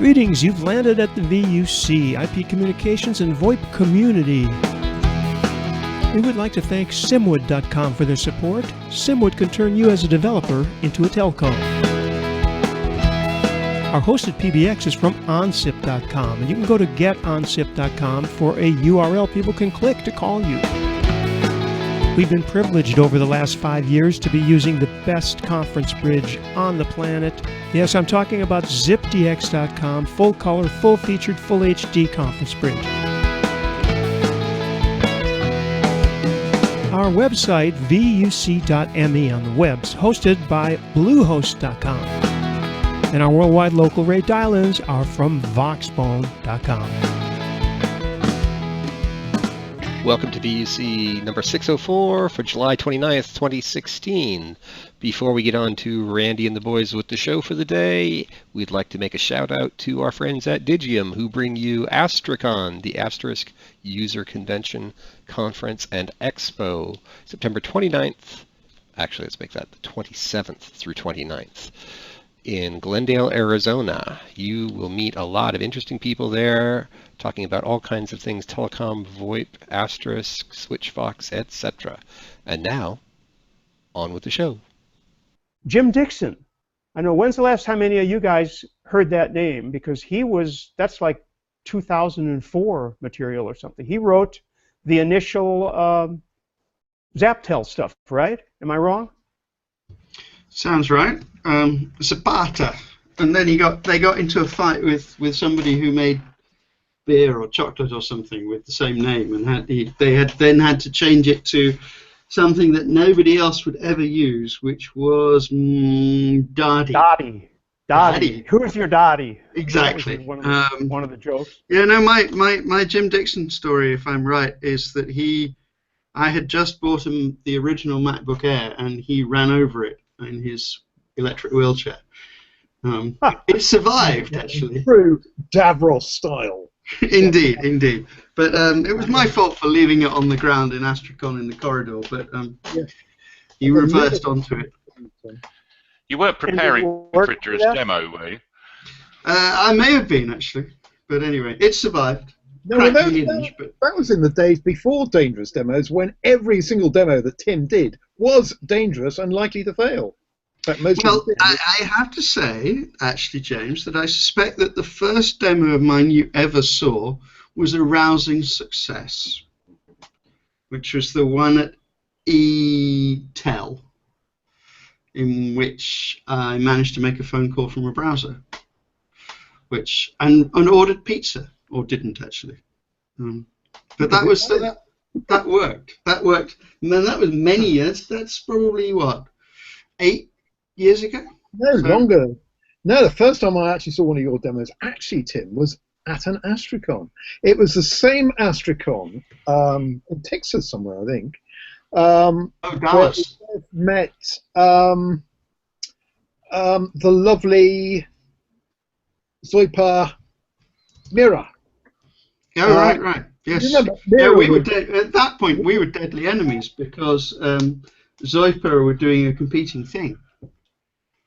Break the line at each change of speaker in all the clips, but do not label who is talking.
Greetings, you've landed at the VUC, IP Communications and VoIP community. We would like to thank Simwood.com for their support. Simwood can turn you as a developer into a telco. Our host at PBX is from OnSIP.com, and you can go to GetOnSIP.com for a URL people can click to call you. We've been privileged over the last 5 years to be using the best conference bridge on the planet. Yes, I'm talking about ZipDX.com, full color, full featured, full HD conference bridge. Our website, VUC.me on the web's hosted by Bluehost.com. And our worldwide local rate dial-ins are from Voxbone.com.
Welcome to VUC number 604 for July 29th, 2016. Before we get on to Randy and the boys with the show for the day, we'd like to make a shout out to our friends at Digium who bring you Astricon, the Asterisk User Convention, Conference, and Expo, September 29th. Actually, let's make that the 27th through 29th. In Glendale, Arizona. You will meet a lot of interesting people there, talking about all kinds of things, telecom, VoIP, Asterisk, Switchvox, etc. And now, on with the show.
Jim Dixon. I know, when's the last time any of you guys heard that name? Because that's like 2004 material or something. He wrote the initial Zaptel stuff, right? Am I wrong?
Sounds right. Zapata, and then they got into a fight with somebody who made beer or chocolate or something with the same name, and they had to change it to something that nobody else would ever use, which was Dottie.
Dottie. Who is your Dottie?
Exactly.
One of the jokes.
Yeah, no, my Jim Dixon story, if I'm right, is that I had just bought him the original MacBook Air, and he ran over it in his electric wheelchair. It survived, actually.
True Davros style.
Indeed. But it was my fault for leaving it on the ground in Astricon in the corridor, but he reversed onto it.
You weren't preparing for Dangerous Demo, were you?
I may have been, actually. But anyway, it survived.
No, that was in the days before Dangerous Demos, when every single demo that Tim did was dangerous and likely to fail.
I have to say, actually, James, that I suspect that the first demo of mine you ever saw was a rousing success, which was the one at eTel, in which I managed to make a phone call from a browser, and ordered pizza, or didn't actually. But that worked. That worked. And then that was many years. That's probably what, 8 years ago?
No, longer. No, the first time I actually saw one of your demos, actually, Tim, was at an Astricon. It was the same Astricon in Texas somewhere, I think.
Dallas.
Met the lovely Zoipa Mira.
Oh, right. Yes. Yeah, at that point, we were deadly enemies because Zoipa were doing a competing thing.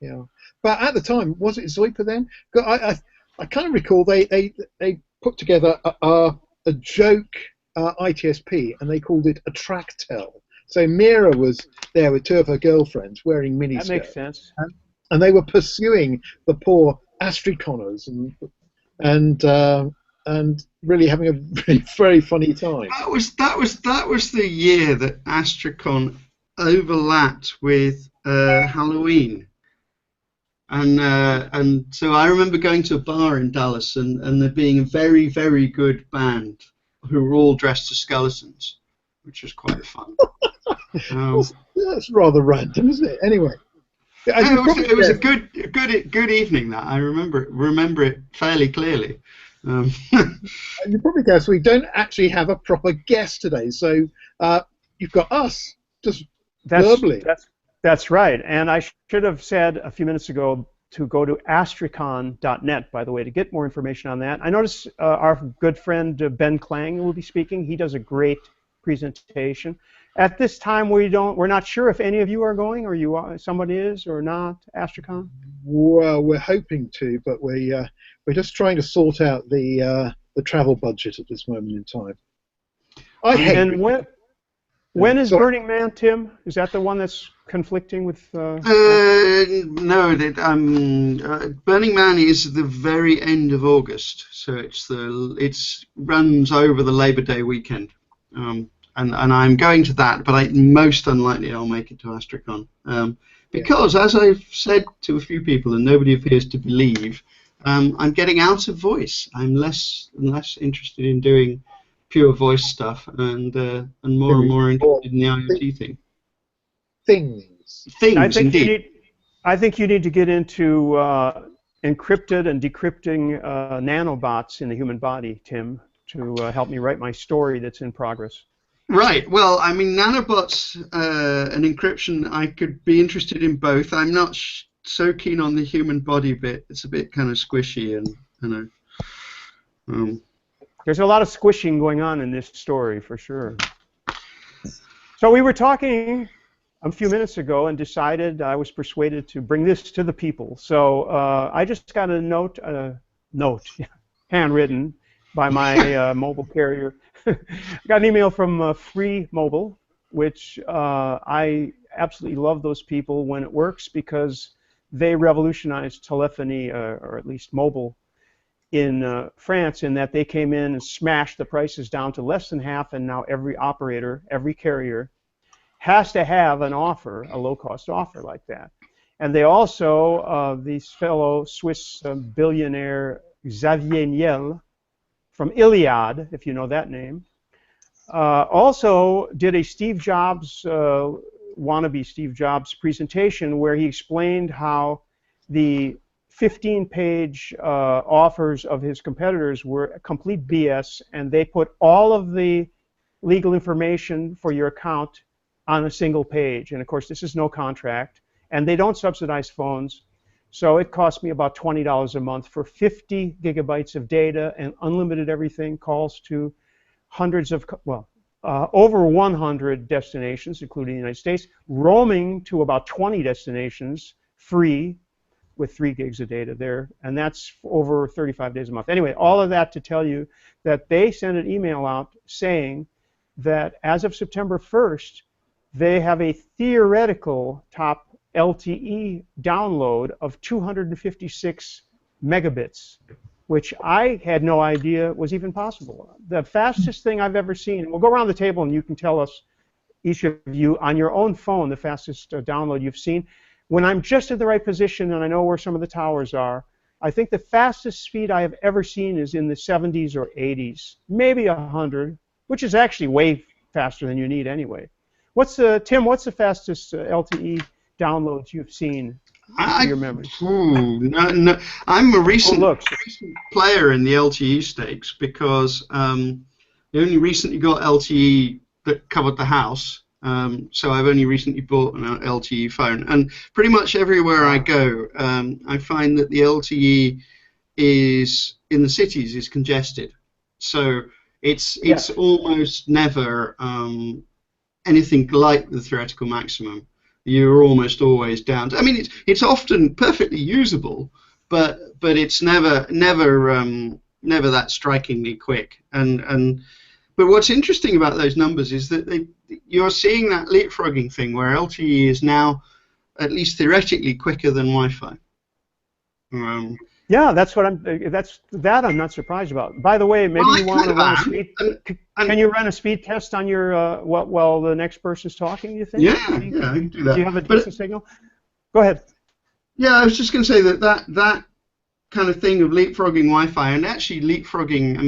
Yeah, but at the time, was it Zoipa then? I kind of recall they put together a joke ITSP and they called it a Tractel. So Mira was there with two of her girlfriends wearing miniskirts.
That makes sense.
And they were pursuing the poor Astriconners and really having a very, very funny time.
That was the year that Astricon overlapped with Halloween. And so I remember going to a bar in Dallas and there being a very, very good band who were all dressed as skeletons, which was quite fun.
That's rather random, isn't it? Anyway,
it was a good evening. That I remember it fairly clearly.
You probably guess we don't actually have a proper guest today, so you've got us just verbally.
That's right, and I should have said a few minutes ago to go to astricon.net, by the way, to get more information on that. I noticed our good friend Ben Klang will be speaking. He does a great presentation. At this time, we're not sure if any of you are going, or somebody is or not. Astracon.
Well, we're hoping to, but we're just trying to sort out the travel budget at this moment in time.
And when is Burning Man, Tim? Is that the one that's conflicting with?
No, Burning Man is the very end of August, so it runs over the Labor Day weekend, and I'm going to that, but most unlikely I'll make it to Astracon, because as I've said to a few people and nobody appears to believe, I'm getting out of voice. I'm less and less interested in doing pure voice stuff, and more and more interested in the IoT thing.
Things,
indeed.
I think you need to get into encrypted and decrypting nanobots in the human body, Tim, to help me write my story that's in progress.
Right. Well, I mean, nanobots and encryption, I could be interested in both. I'm not so keen on the human body bit. It's a bit kind of squishy, and you know.
There's a lot of squishing going on in this story, for sure. So we were talking a few minutes ago and decided, I was persuaded to bring this to the people. So I just got a note, handwritten by my mobile carrier. I got an email from Free Mobile, which I absolutely love those people when it works, because they revolutionized telephony, or at least mobile, in France, in that they came in and smashed the prices down to less than half, and now every operator, every carrier, has to have an offer, a low-cost offer like that. And they also, this fellow Swiss billionaire Xavier Niel from Iliad, if you know that name, also did a Steve Jobs, wannabe Steve Jobs presentation, where he explained how the 15-page offers of his competitors were complete BS, and they put all of the legal information for your account on a single page. And of course, this is no contract, and they don't subsidize phones, so it cost me about $20 a month for 50 gigabytes of data and unlimited everything, calls to hundreds of, over 100 destinations, including the United States, roaming to about 20 destinations, free, with 3 gigs of data there, and that's over 35 days a month. Anyway, all of that to tell you that they sent an email out saying that as of September 1st, they have a theoretical top LTE download of 256 megabits, which I had no idea was even possible. The fastest thing I've ever seen, and we'll go around the table and you can tell us, each of you, on your own phone, the fastest download you've seen. When I'm just in the right position and I know where some of the towers are, I think the fastest speed I have ever seen is in the 70s or 80s, maybe 100, which is actually way faster than you need anyway. Tim, what's the fastest LTE downloads you've seen to your memory?
No, I'm a recent player in the LTE stakes, because they only recently got LTE that covered the house. So I've only recently bought an LTE phone, and pretty much everywhere I go, I find that the LTE is in the cities is congested. So it's almost never anything like the theoretical maximum. You're almost always down to, I mean, it's often perfectly usable, but it's never that strikingly quick. But what's interesting about those numbers is that you're seeing that leapfrogging thing where LTE is now, at least theoretically, quicker than Wi-Fi.
Yeah, that's what I'm not surprised about. By the way, maybe you want to run a speed. Can you run a speed test on your while the next person's talking? You think?
Yeah, I can do that.
Do you have a decent signal? Go ahead.
Yeah, I was just going to say that kind of thing of leapfrogging Wi-Fi, and actually leapfrogging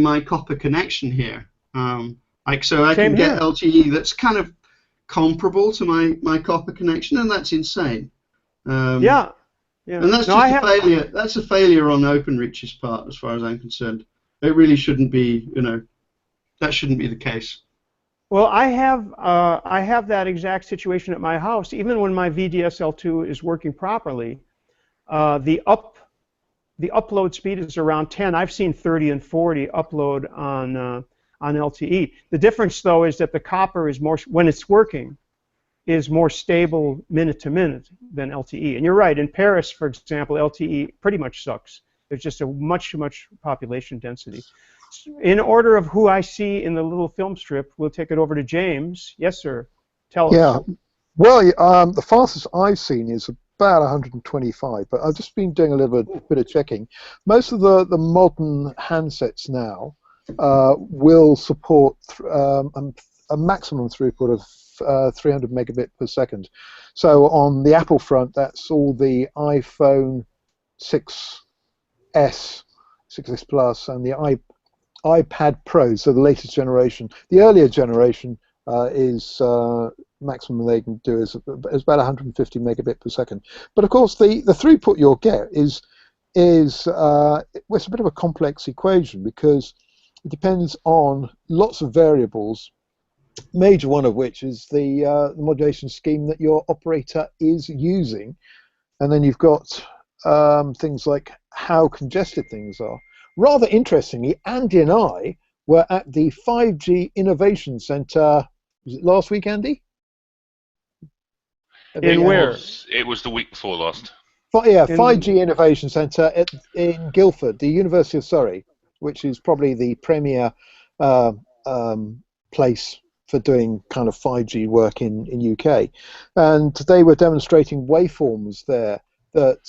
my copper connection here. So I can get LTE that's kind of comparable to my copper connection, and that's insane.
Yeah.
And that's just a failure. That's a failure on OpenReach's part, as far as I'm concerned. It really shouldn't be. That shouldn't be the case.
Well, I have that exact situation at my house. Even when my VDSL2 is working properly, the upload speed is around 10. I've seen 30 and 40 upload on LTE. The difference, though, is that the copper is more, when it's working, is more stable minute to minute than LTE. And you're right, in Paris, for example, LTE pretty much sucks. There's just a much too much population density. In order of who I see in the little film strip, we'll take it over to James. Yes, sir. Tell us.
Yeah. Well, the fastest I've seen is about 125, but I've just been doing a little bit of checking. Most of the modern handsets now will support a maximum throughput of 300 megabit per second. So on the Apple front, that's all the iPhone 6S, 6S Plus, and the iPad Pro, so the latest generation. The earlier generation is maximum they can do is about 150 megabit per second. But of course, the throughput you'll get is it's a bit of a complex equation because it depends on lots of variables. Major one of which is the modulation scheme that your operator is using, and then you've got things like how congested things are. Rather interestingly, Andy and I were at the 5G Innovation Center. Was it last week, Andy?
In where?
It was the week before last.
5G Innovation Center in Guildford, the University of Surrey, which is probably the premier place for doing kind of 5G work in UK. And they were demonstrating waveforms there that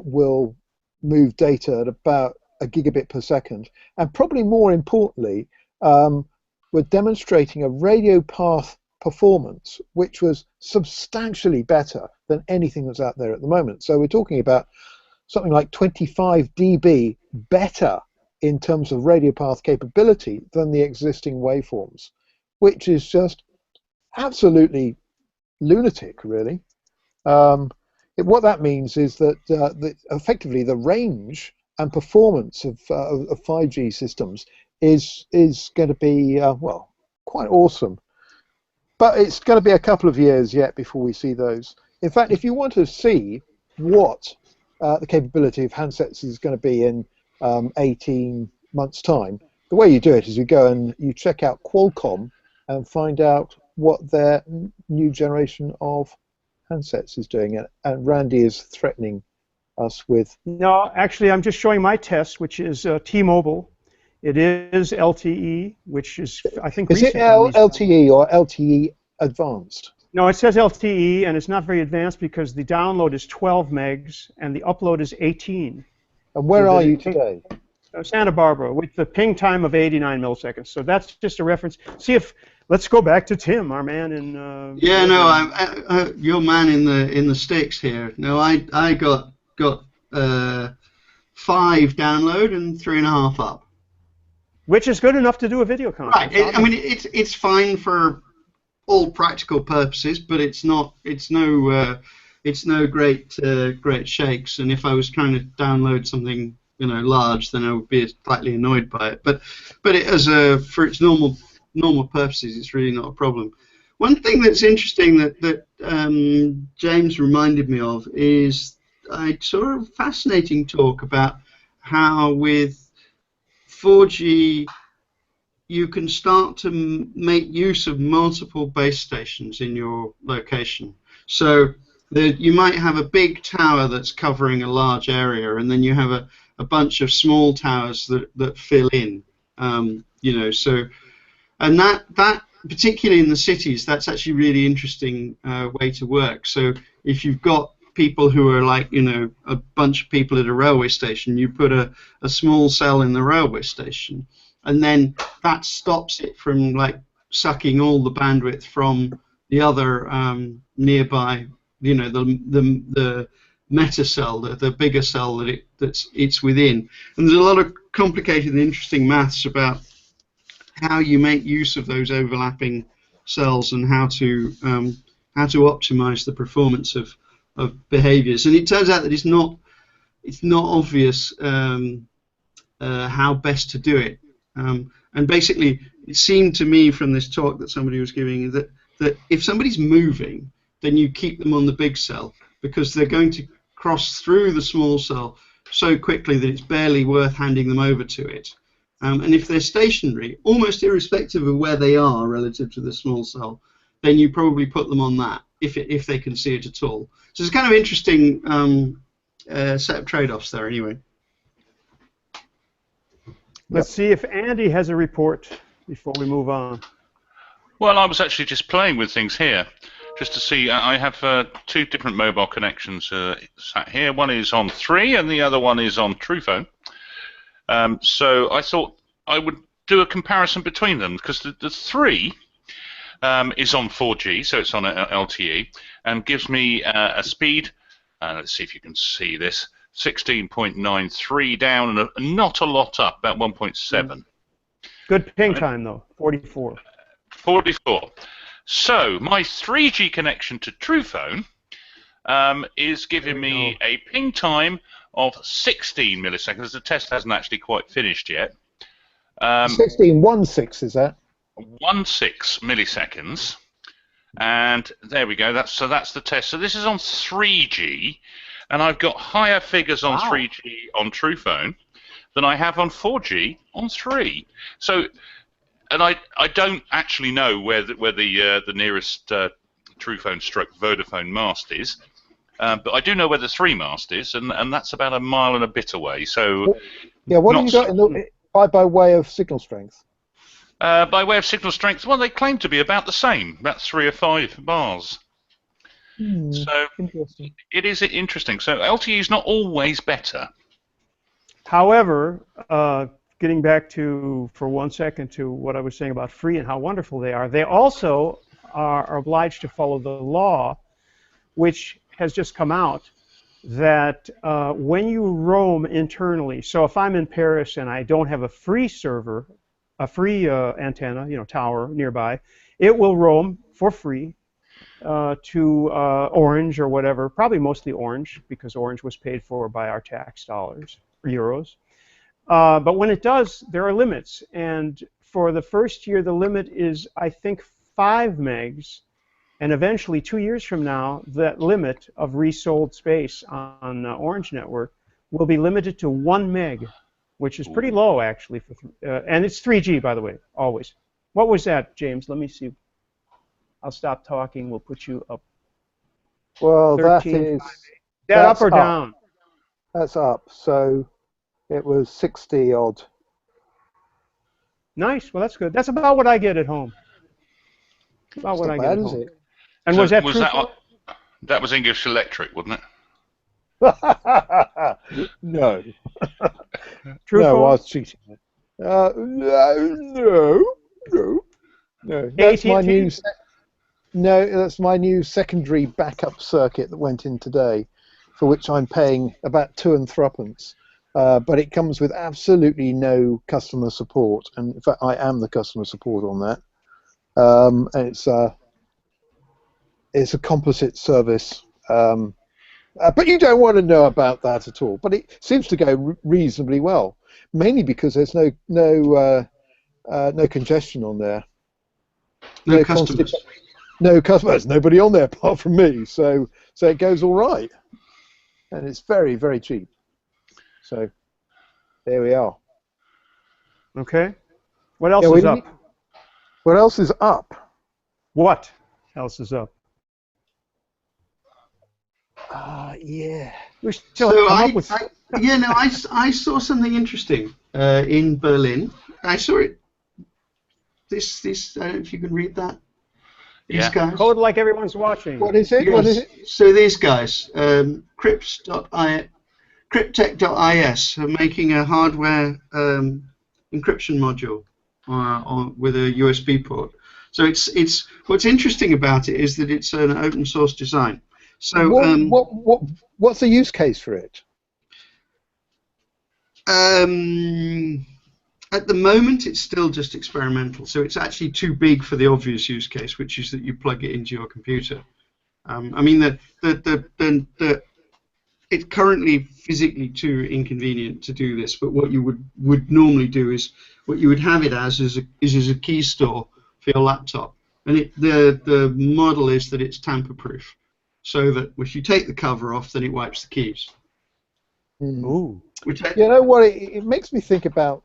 will move data at about a gigabit per second. And probably more importantly, we're demonstrating a radio path performance which was substantially better than anything that's out there at the moment. So we're talking about something like 25 dB better in terms of radio path capability than the existing waveforms, which is just absolutely lunatic, really. What that means is that effectively the range and performance of 5G systems is going to be, well, quite awesome. But it's going to be a couple of years yet before we see those. In fact, if you want to see what the capability of handsets is going to be in 18 months' time, the way you do it is you go and you check out Qualcomm and find out what their new generation of handsets is doing. And Randy is threatening us with...
No, actually, I'm just showing my test, which is T-Mobile. It is LTE, which is, I think...
Is it LTE or LTE Advanced?
No, it says LTE, and it's not very advanced because the download is 12 megs and the upload is 18.
And where are you today?
Santa Barbara, with the ping time of 89 milliseconds. So that's just a reference. See if... Let's go back to Tim, our man in...
yeah, no, your man in the sticks here. No, I got 5 download and 3.5 up.
Which is good enough to do a video conference.
Right. I mean, it's fine for all practical purposes, but it's no great shakes. And if I was trying to download something large, then I would be slightly annoyed by it. But for its normal purposes, it's really not a problem. One thing that's interesting that James reminded me of is I saw a fascinating talk about how with 4G you can start to make use of multiple base stations in your location. So you might have a big tower that's covering a large area, and then you have a bunch of small towers that fill in. And that particularly in the cities, that's actually a really interesting way to work. So if you've got people who are like, a bunch of people at a railway station, you put a small cell in the railway station, and then that stops it from like sucking all the bandwidth from the other nearby, the meta cell, the bigger cell that it's within. And there's a lot of complicated and interesting maths about how you make use of those overlapping cells and how to optimize the performance of behaviors. And it turns out that it's not obvious how best to do it. And basically, it seemed to me from this talk that somebody was giving that if somebody's moving, then you keep them on the big cell because they're going to cross through the small cell so quickly that it's barely worth handing them over to it. And if they're stationary, almost irrespective of where they are relative to the small cell, then you probably put them on that if they can see it at all. So it's kind of interesting set of trade-offs there anyway.
Let's see if Andy has a report before we move on.
Well, I was actually just playing with things here, just to see. I have 2 different mobile connections sat here. One is on 3, and the other one is on TruePhone. So I thought I would do a comparison between them, because the 3 is on 4G, so it's on LTE, and gives me a speed, let's see if you can see this, 16.93 down and not a lot up, about 1.7.
Good ping time, though, 44.
44. So my 3G connection to TruePhone is giving me a ping time of 16 milliseconds. The test hasn't actually quite finished yet.
16.16 is that?
16 milliseconds. And there we go. That's the test. So this is on 3G, and I've got higher figures on 3G on TruePhone than I have on 4G on 3. So, and I don't actually know where the nearest TruePhone stroke Vodafone mast is, but I do know where the 3 mast is, and that's about a mile and a bit away. So,
yeah, what have you got in the, by way of signal strength?
By way of signal strength, well, they claim to be about the same, about 3 or 5 bars. So
interesting.
it is interesting. So LTE is not always better.
However, getting back to, for 1 second, to what I was saying about free and how wonderful they also are obliged to follow the law, which has just come out, that when you roam internally, so if I'm in Paris and I don't have a free server, a free antenna, tower nearby, it will roam for free to Orange or whatever, probably mostly Orange, because Orange was paid for by our tax dollars, or euros. But when it does, there are limits, and for the first year, the limit is, I think, 5 megs, and eventually, 2 years from now, that limit of resold space on Orange Network will be limited to 1 meg, which is pretty low, actually, and it's 3G, by the way, always. What was that, James? Let me see. I'll stop talking. We'll put you up.
Well,
13,
that is...
That up or down?
That's up. So it was 60 odd.
Nice. Well, that's good. That's about what I get at home. About what I get at home.
It?
And
So
was that
was
true?
that was English Electric, wasn't it?
No.
True
No, I
phone?
was cheating. No. That's my
AT&T?
new. No, that's my new secondary backup circuit that went in today, for which I'm paying about 2 and threepence. But it comes with absolutely no customer support, and in fact, I am the customer support on that. And it's a composite service. But you don't want to know about that at all. But it seems to go reasonably well, mainly because there's no congestion on there.
No customers.
No customers. Nobody on there apart from me. So it goes all right, and it's very, very cheap. So there we are.
Okay. What else is up?
What else is up?
What else is up?
Yeah.
We still
So
come up with...
I saw something interesting in Berlin. I saw it. This I don't know if you can read that. These guys.
Code like everyone's watching.
What is it?
Yes.
What is it?
So these guys, Cryptech.is, are making a hardware encryption module with a USB port. So it's what's interesting about it is that it's an open source design. So
what's the use case for it?
At the moment, it's still just experimental. So it's actually too big for the obvious use case, which is that you plug it into your computer. I mean, it's currently physically too inconvenient to do this. But what you would normally do is what you would have it as is a key store for your laptop, and the model is that it's tamper-proof, so that if you take the cover off, then it wipes the keys.
Ooh.
You know what? It makes me think about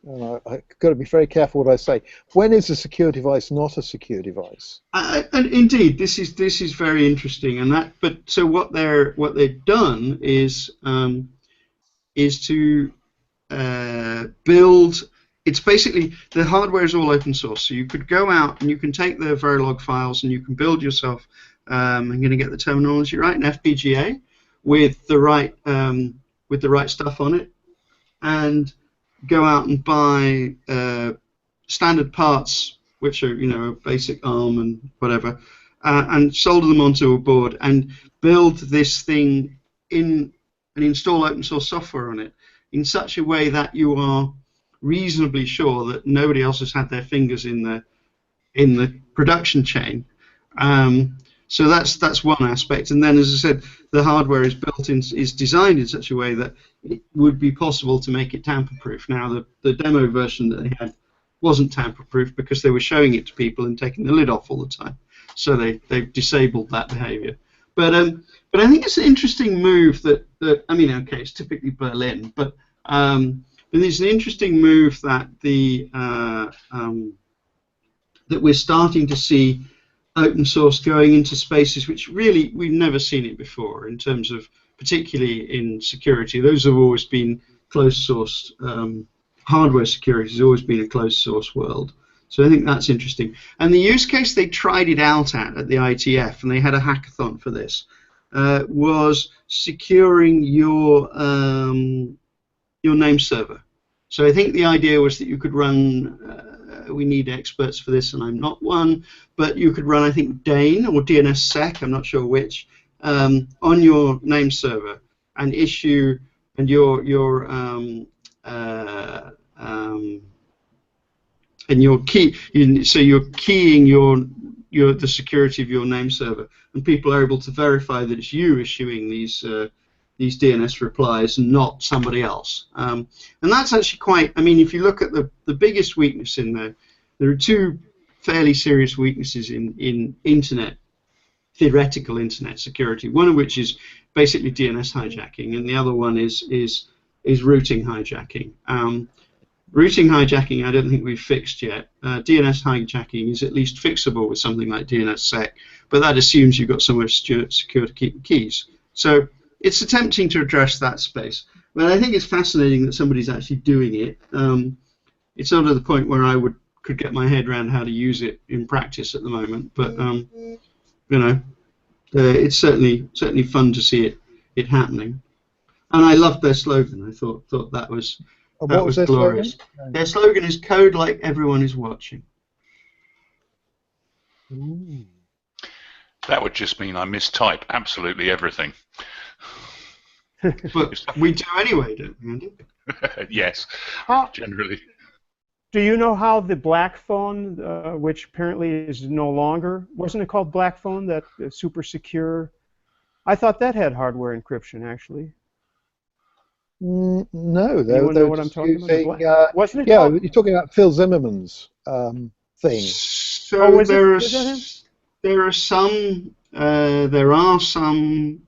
And I've got to be very careful what I say. When is a secure device not a secure device?
And indeed, this is very interesting, and that. But so what they've done is to build. It's basically the hardware is all open source, so you could go out and you can take the Verilog files and you can build yourself. I'm going to get the terminology right. An FPGA with the right stuff on it, and go out and buy standard parts, which are basic ARM and whatever, and solder them onto a board and build this thing in and install open source software on it in such a way that you are reasonably sure that nobody else has had their fingers in the production chain. So that's one aspect, and then, as I said, the hardware is designed in such a way that it would be possible to make it tamper-proof. Now, the demo version that they had wasn't tamper-proof because they were showing it to people and taking the lid off all the time, so they've disabled that behavior. But I think it's an interesting move that I mean, okay, it's typically Berlin, but it's an interesting move that that we're starting to see open source going into spaces which really we've never seen it before in terms of, particularly in security. Those have always been closed source. Hardware security has always been a closed source world. So I think that's interesting. And the use case they tried it out at the IETF, and they had a hackathon for this, was securing your name server. So I think the idea was that you could run. We need experts for this, and I'm not one, but you could run, I think, Dane or DNSSEC, I'm not sure which, on your name server, and issue and your key. So you're keying the security of your name server, and people are able to verify that it's you issuing these DNS replies and not somebody else. And that's actually quite, I mean, if you look at the biggest weakness in there are two fairly serious weaknesses in theoretical internet security, one of which is basically DNS hijacking, and the other one is routing hijacking. Routing hijacking I don't think we've fixed yet. DNS hijacking is at least fixable with something like DNSSEC, but that assumes you've got somewhere secure to keep the keys. So it's attempting to address that space. But I think it's fascinating that somebody's actually doing it. It's not at the point where I could get my head around how to use it in practice at the moment. But it's certainly fun to see it happening. And I loved their slogan. I thought that was glorious.
Slogan?
Their slogan is "Code like everyone is watching."
Ooh.
That would just mean I mistype absolutely everything.
But we do anyway, don't we, Andy?
Yes, generally.
Do you know how the Black Phone, which apparently is no longer, wasn't it called Black Phone, that super secure? I thought that had hardware encryption, actually.
No,
You know what I'm talking about? Wasn't it?
Yeah,
called?
you're talking about Phil Zimmerman's thing.
So
Oh, is
there are some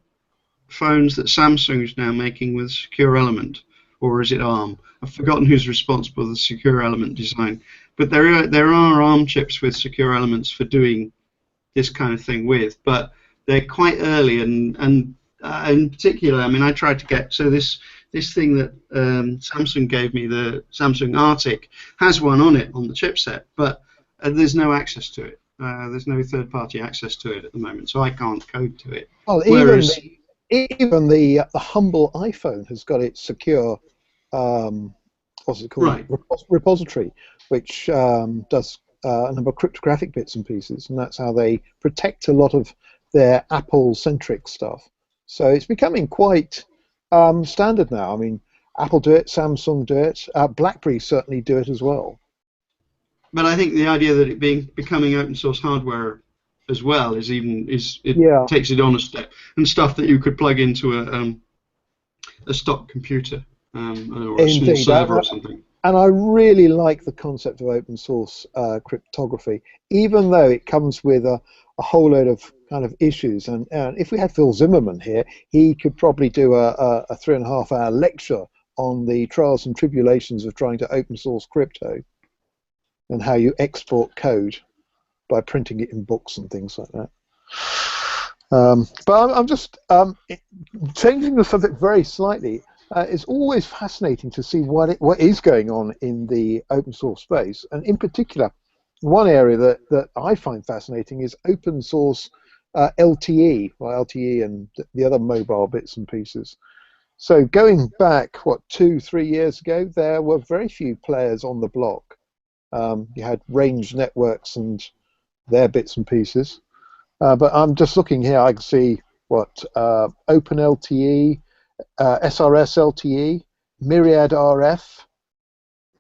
phones that Samsung is now making with Secure Element, or is it ARM? I've forgotten who's responsible for the Secure Element design. But there are ARM chips with Secure Elements for doing this kind of thing with, but they're quite early, and in particular, I mean, I tried to get this thing that Samsung gave me, the Samsung Arctic, has one on it on the chipset, but there's no access to it. There's no third-party access to it at the moment, so I can't code to it.
Well,
Whereas,
even the humble iPhone has got its secure, what's it called?
Right.
Repository, which does a number of cryptographic bits and pieces, and that's how they protect a lot of their Apple-centric stuff. So it's becoming quite standard now. I mean, Apple do it, Samsung do it, BlackBerry certainly do it as well.
but I think the idea that it becoming open source hardware as well takes it on a step, and stuff that you could plug into a stock computer or a small server or something.
And I really like the concept of open source cryptography, even though it comes with a whole load of kind of issues. And if we had Phil Zimmerman here, he could probably do a 3.5-hour lecture on the trials and tribulations of trying to open source crypto and how you export code by printing it in books and things like that. But I'm just changing the subject very slightly. It's always fascinating to see what is going on in the open source space, and in particular, one area that I find fascinating is open source LTE, well, LTE and the other mobile bits and pieces. So going back, 2-3 years ago, there were very few players on the block. You had Range Networks and their bits and pieces. But I'm just looking here, I can see Open LTE, SRS LTE, Myriad RF,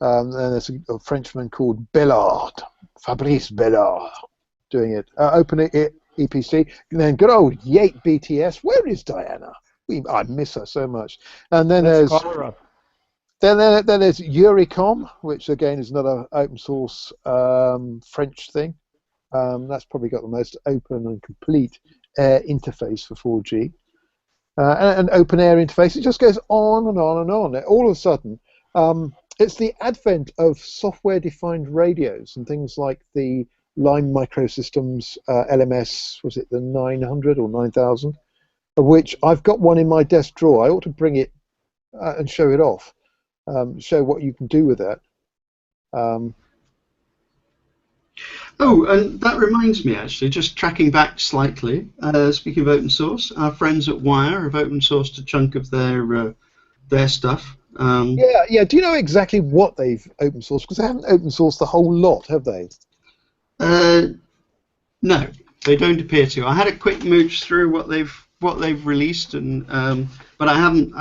and there's a Frenchman called Bellard, Fabrice Bellard, doing it. Open EPC, and then good old Yate BTS. Where is Diana? I miss her so much. And then there's Euricom, which again is another open source French thing. That's probably got the most open and complete air interface for 4G. And open air interface, it just goes on and on and on. All of a sudden, it's the advent of software-defined radios and things like the Lime Microsystems LMS, was it the 900 or 9000, of which I've got one in my desk drawer. I ought to bring it and show it off, show what you can do with that.
Oh, and that reminds me, actually, just tracking back slightly, speaking of open source, our friends at Wire have open sourced a chunk of their stuff.
Yeah. Do you know exactly what they've open sourced? Because they haven't open sourced the whole lot, have they?
No, they don't appear to. I had a quick mooch through what they've released, and but I haven't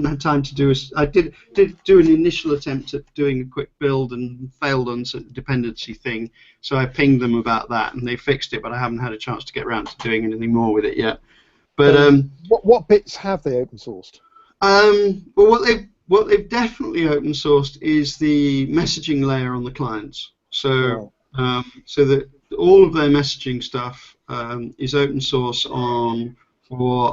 had time to do. I did do an initial attempt at doing a quick build and failed on the dependency thing. So I pinged them about that, and they fixed it, but I haven't had a chance to get around to doing anything more with it yet. But
what bits have they open sourced?
Well, what they've definitely open sourced is the messaging layer on the clients. So so that all of their messaging stuff is open source for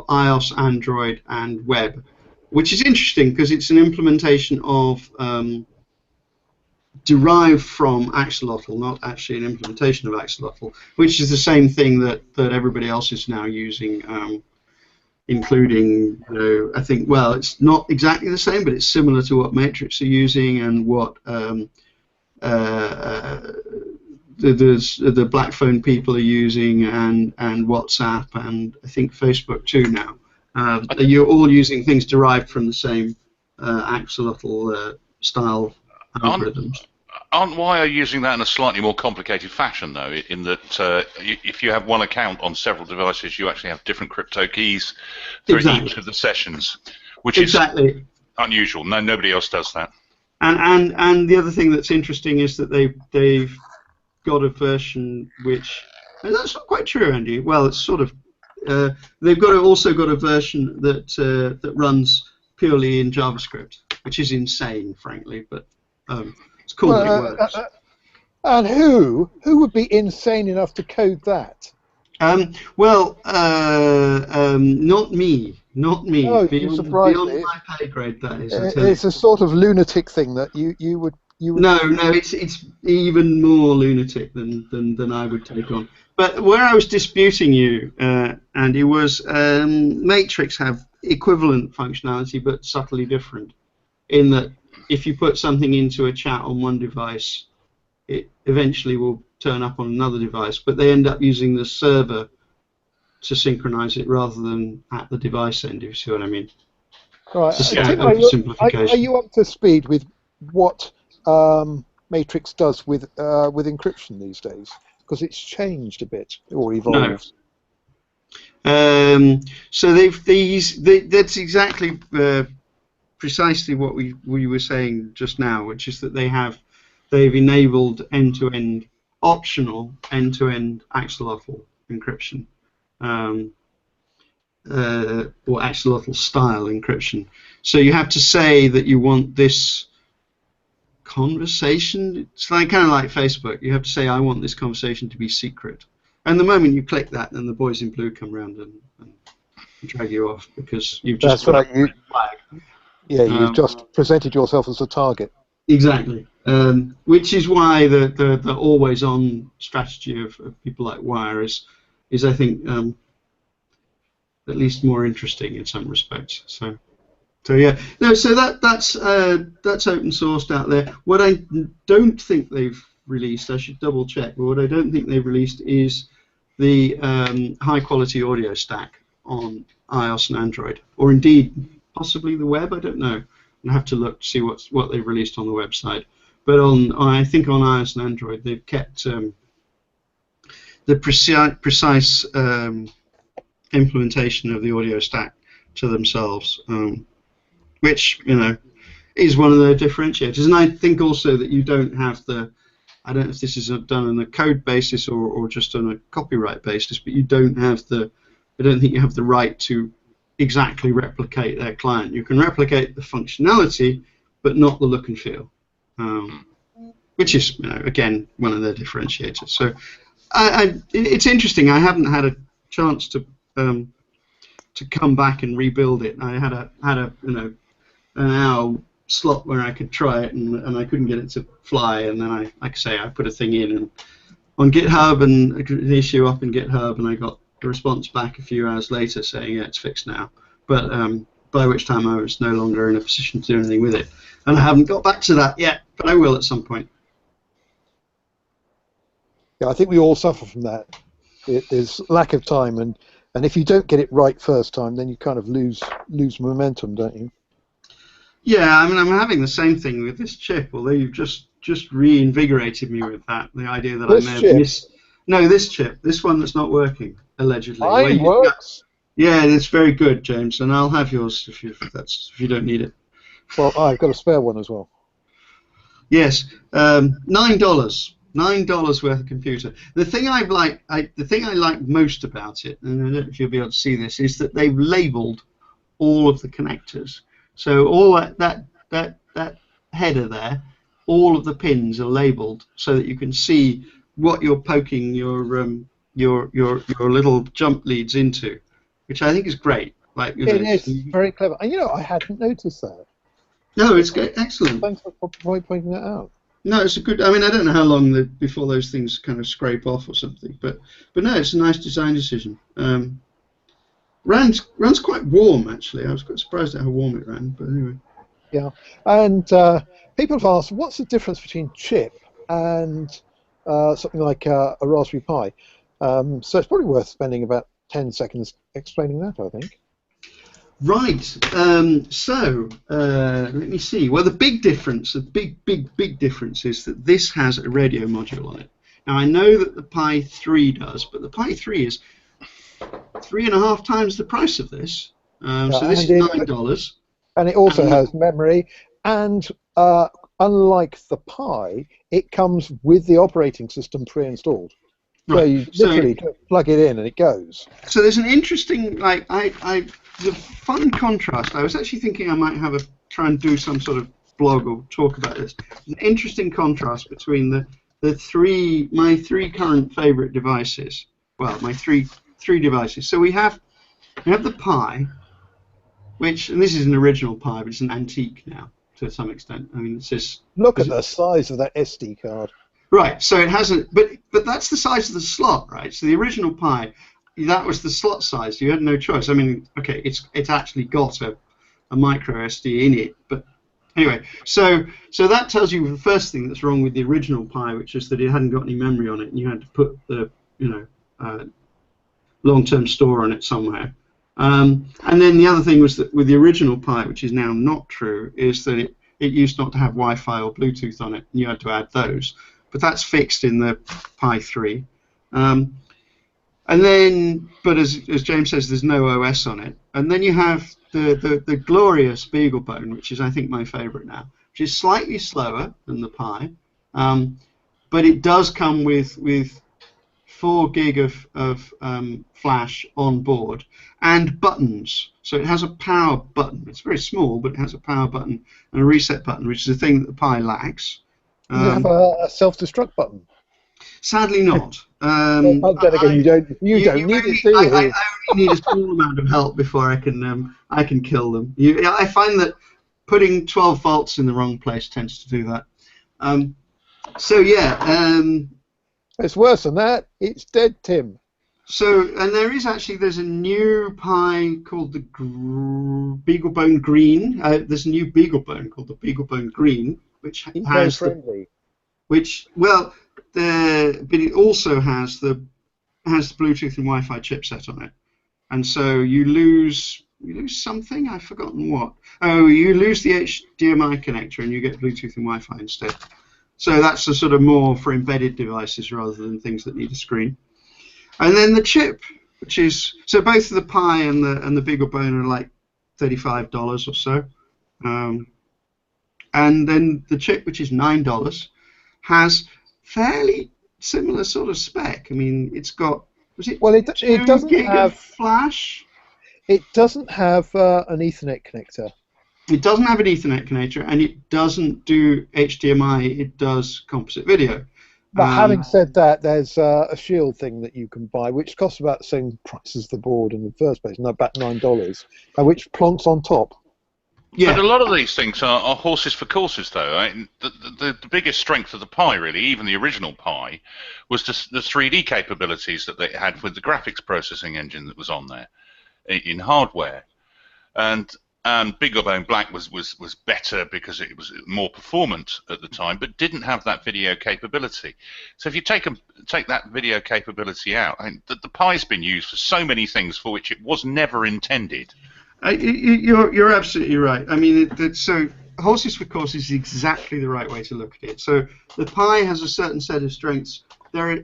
iOS, Android, and web, which is interesting because it's an implementation of derived from Axolotl, not actually an implementation of Axolotl, which is the same thing that everybody else is now using, including, I think, well, it's not exactly the same, but it's similar to what Matrix are using and what the Black Phone people are using, and WhatsApp, and I think Facebook too now. You're all using things derived from the same Axolotl style algorithms.
Aren't Wire using that in a slightly more complicated fashion, though, in that if you have one account on several devices, you actually have different crypto keys for each of the sessions, which is unusual. No, nobody else does that.
And the other thing that's interesting is that they've got a version which, and that's not quite true, Andy. Well, it's sort of. They've also got a version that runs purely in JavaScript, which is insane, frankly, but it's cool that it works.
And who would be insane enough to code that?
Not me.
Oh,
beyond my pay grade, that is.
It's a sort of lunatic thing that you would.
No, it's even more lunatic than I would take on. But where I was disputing you, Andy, was Matrix have equivalent functionality but subtly different, in that if you put something into a chat on one device, it eventually will turn up on another device, but they end up using the server to synchronize it rather than at the device end, if you see what I mean.
Right.
Tim,
are you up to speed with what Matrix does with encryption these days? Because it's changed a bit or evolved.
No. So that's exactly precisely what we were saying just now, which is that they've enabled optional end-to-end Axolotl encryption, or Axolotl style encryption. So you have to say that you want this conversation. It's kind of like Facebook. You have to say, I want this conversation to be secret. And the moment you click that, then the boys in blue come around and drag you off because you've just
put up a red flag. Yeah, you've just presented yourself as a target.
Exactly. Which is why the always-on strategy of people like Wire is I think, at least more interesting in some respects. So yeah, no. So that's open sourced out there. What I don't think they've released, I should double check, but what I don't think they've released is the high quality audio stack on iOS and Android, or indeed possibly the web. I don't know. I have to look to see what they've released on the website. But I think on iOS and Android they've kept the precise implementation of the audio stack to themselves, which is one of the differentiators. And I think also that you don't have I don't know if this is done on a code basis or just on a copyright basis, but I don't think you have the right to exactly replicate their client. You can replicate the functionality, but not the look and feel, which is, again, one of their differentiators. So it's interesting. I haven't had a chance to come back and rebuild it. I had an hour slot where I could try it, and I couldn't get it to fly. And then I put a thing in on GitHub, and an issue up in GitHub, and I got a response back a few hours later saying, yeah, it's fixed now. But by which time I was no longer in a position to do anything with it. And I haven't got back to that yet, but I will at some point.
Yeah, I think we all suffer from that. There's lack of time, and if you don't get it right first time, then you kind of lose momentum, don't you? Yeah,
I mean, I'm having the same thing with this chip, although you've just reinvigorated me with that. The idea that I may have missed. No, this chip, this one that's not working, allegedly.
Mine works.
Yeah, it's very good, James, and I'll have yours if you don't need it.
Well, I've got a spare one as well.
Yes, $9 worth of computer. The thing I like most about it, and I don't know if you'll be able to see this, is that they've labelled all of the connectors. So all that header there, all of the pins are labelled so that you can see what you're poking your little jump leads into, which I think is great. It
is very clever. And I hadn't noticed that.
No, it's great. Excellent.
Thanks for pointing that out.
No, it's a good. I mean, I don't know how long before those things kind of scrape off or something, but no, it's a nice design decision. Runs quite warm, actually. I was quite surprised at how warm it ran, but anyway.
Yeah, and people have asked, what's the difference between chip and something like a Raspberry Pi? So it's probably worth spending about 10 seconds explaining that, I think.
Right. So let me see. Well, the big difference, big difference is that this has a radio module on it. Now, I know that the Pi 3 does, but the Pi 3 is 3.5 times the price of this. So this is $9.
And it also has memory, and unlike the Pi, it comes with the operating system pre-installed. Right. So you literally just plug it in and it goes.
So there's an interesting, there's a fun contrast. I was actually thinking I might try and do some sort of blog or talk about this. An interesting contrast between my three current favorite devices. Well, my three devices. So we have the Pi, and this is an original Pi, but it's an antique now to some extent. I mean, it's just
look at the size of that SD card.
Right, so it hasn't, but that's the size of the slot, right? So the original Pi, that was the slot size. You had no choice. I mean, okay, it's actually got a micro SD in it, but anyway. So that tells you the first thing that's wrong with the original Pi, which is that it hadn't got any memory on it, and you had to put the long-term store on it somewhere. And then the other thing was that with the original Pi, which is now not true, is that it used not to have Wi-Fi or Bluetooth on it, and you had to add those. But that's fixed in the Pi 3. And then, but as James says, there's no OS on it. And then you have the glorious BeagleBone, which is, I think, my favorite now, which is slightly slower than the Pi. But it does come with 4 gig of flash on board and buttons. So it has a power button. It's very small, but it has a power button and a reset button, which is a thing that the Pi lacks.
Does it have a self-destruct button?
Sadly not.
Then again, you don't need it, do you?
I only need a small amount of help before I can kill them. I find that putting 12 volts in the wrong place tends to do that. So yeah.
It's worse than that. It's dead, Tim.
So, and there's a new Pi called the BeagleBone Green. There's a new BeagleBone called the BeagleBone Green, which has but it also has the Bluetooth and Wi-Fi chipset on it, and so you lose something. I've forgotten what. Oh, you lose the HDMI connector and you get Bluetooth and Wi-Fi instead. So that's a sort of more for embedded devices rather than things that need a screen. And then the chip, which is so both the Pi and the BeagleBone are like $35 or so, and then the chip, which is $9, has fairly similar sort of spec. I mean, it's got
it doesn't have
flash.
It doesn't have an Ethernet connector.
It doesn't have an Ethernet connector, and it doesn't do HDMI. It does composite video.
But having said that, there's a Shield thing that you can buy, which costs about the same price as the board in the first place, about $9, which plonks on top.
Yeah.
But a lot of these things are horses for courses, though. Right? The biggest strength of the Pi, really, even the original Pi, was just the 3D capabilities that they had with the graphics processing engine that was on there in hardware. And BeagleBone Black was better because it was more performant at the time, but didn't have that video capability. So if you take that video capability out, the Pi's been used for so many things for which it was never intended.
You're absolutely right. I mean, so horses for courses is exactly the right way to look at it. So the Pi has a certain set of strengths. There are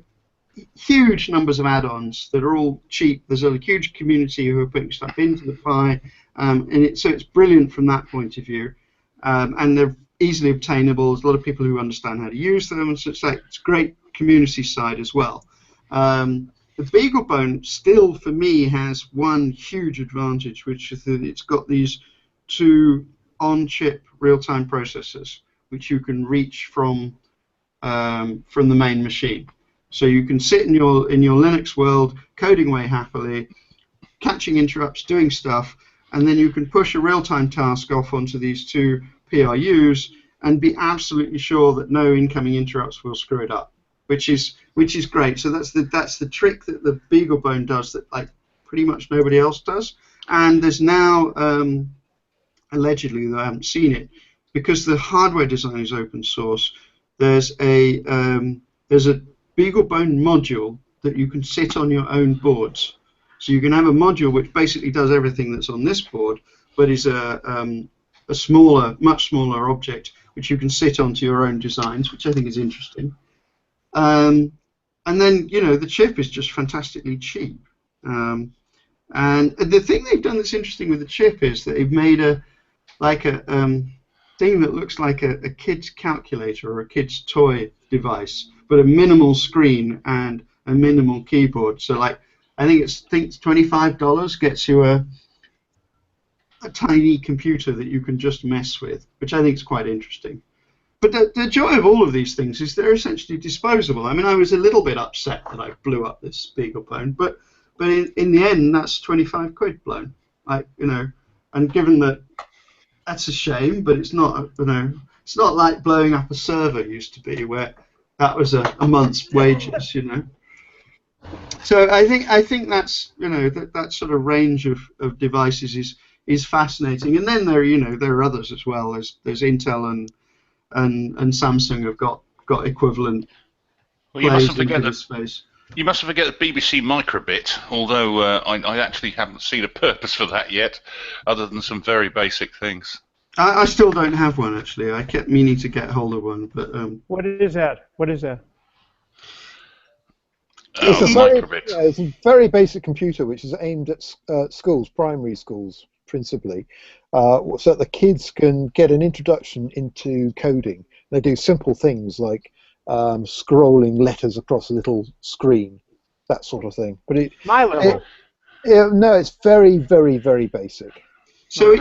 huge numbers of add-ons that are all cheap. There's a huge community who are putting stuff into the Pi. So it's brilliant from that point of view, and they're easily obtainable. There's a lot of people who understand how to use them, so it's great community side as well. The BeagleBone still, for me, has one huge advantage, which is that it's got these two on-chip real-time processors, which you can reach from the main machine. So you can sit in your Linux world, coding away happily, catching interrupts, doing stuff. And then you can push a real-time task off onto these two PRUs and be absolutely sure that no incoming interrupts will screw it up, which is great. So that's the trick that the BeagleBone does that like pretty much nobody else does. And there's now allegedly, though I haven't seen it, because the hardware design is open source. There's a BeagleBone module that you can sit on your own boards. So you can have a module which basically does everything that's on this board, but is a smaller, much smaller object which you can sit onto your own designs, which I think is interesting. And then the chip is just fantastically cheap. And the thing they've done that's interesting with the chip is that they've made a thing that looks like a kid's calculator or a kid's toy device, but a minimal screen and a minimal keyboard. So I think it's $25 gets you a tiny computer that you can just mess with, which I think is quite interesting. But the joy of all of these things is they're essentially disposable. I mean, I was a little bit upset that I blew up this BeagleBone, but in the end, that's 25 quid blown. And given that that's a shame, but it's not, it's not like blowing up a server used to be, where that was a month's wages, So I think that's that sort of range of devices is fascinating. And then there are others as well. There's Intel and Samsung have got equivalent.
Well, you mustn't
plays
forget
into
that.
the space.
You mustn't forget the BBC Microbit, although I actually haven't seen a purpose for that yet, other than some very basic things.
I still don't have one, actually. I kept meaning to get hold of one, but
What is that? What is that?
It's a very basic computer which is aimed at schools, primary schools principally, so that the kids can get an introduction into coding. They do simple things like scrolling letters across a little screen, that sort of thing. But
my level.
No, it's very, very, very basic.
So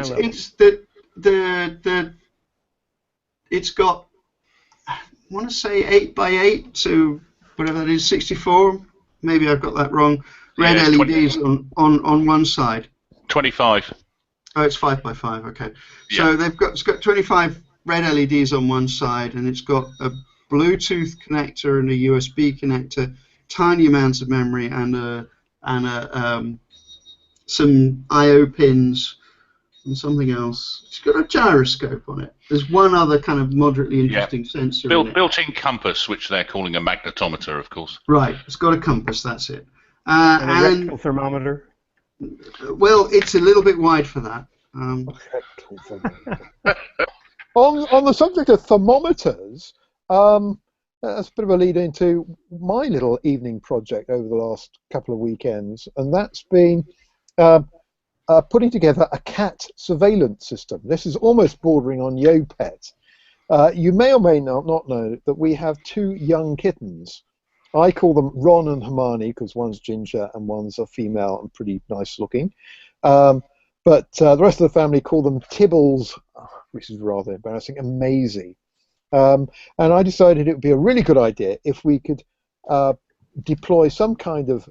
it's got, I want to say 8x8, so whatever that is, 64. Maybe I've got that wrong. Red LEDs on one side.
25.
Oh, it's 5x5. Okay.
Yeah.
So it's got 25 red LEDs on one side, and it's got a Bluetooth connector and a USB connector, tiny amounts of memory, and some I/O pins and something else. It's got a gyroscope on it. There's one other kind of moderately interesting sensor in it.
Built-in compass, which they're calling a magnetometer, of course.
Right. It's got a compass. That's it.
And a rectal thermometer.
Well, it's a little bit wide for that.
On the subject of thermometers, that's a bit of a lead into my little evening project over the last couple of weekends, and that's been putting together a cat surveillance system. This is almost bordering on Yopet. You may or may not know that we have 2 young kittens. I call them Ron and Hermione because one's ginger and one's a female and pretty nice looking. But the rest of the family call them Tibbles, which is rather embarrassing, and Maisie. And I decided it would be a really good idea if we could deploy some kind of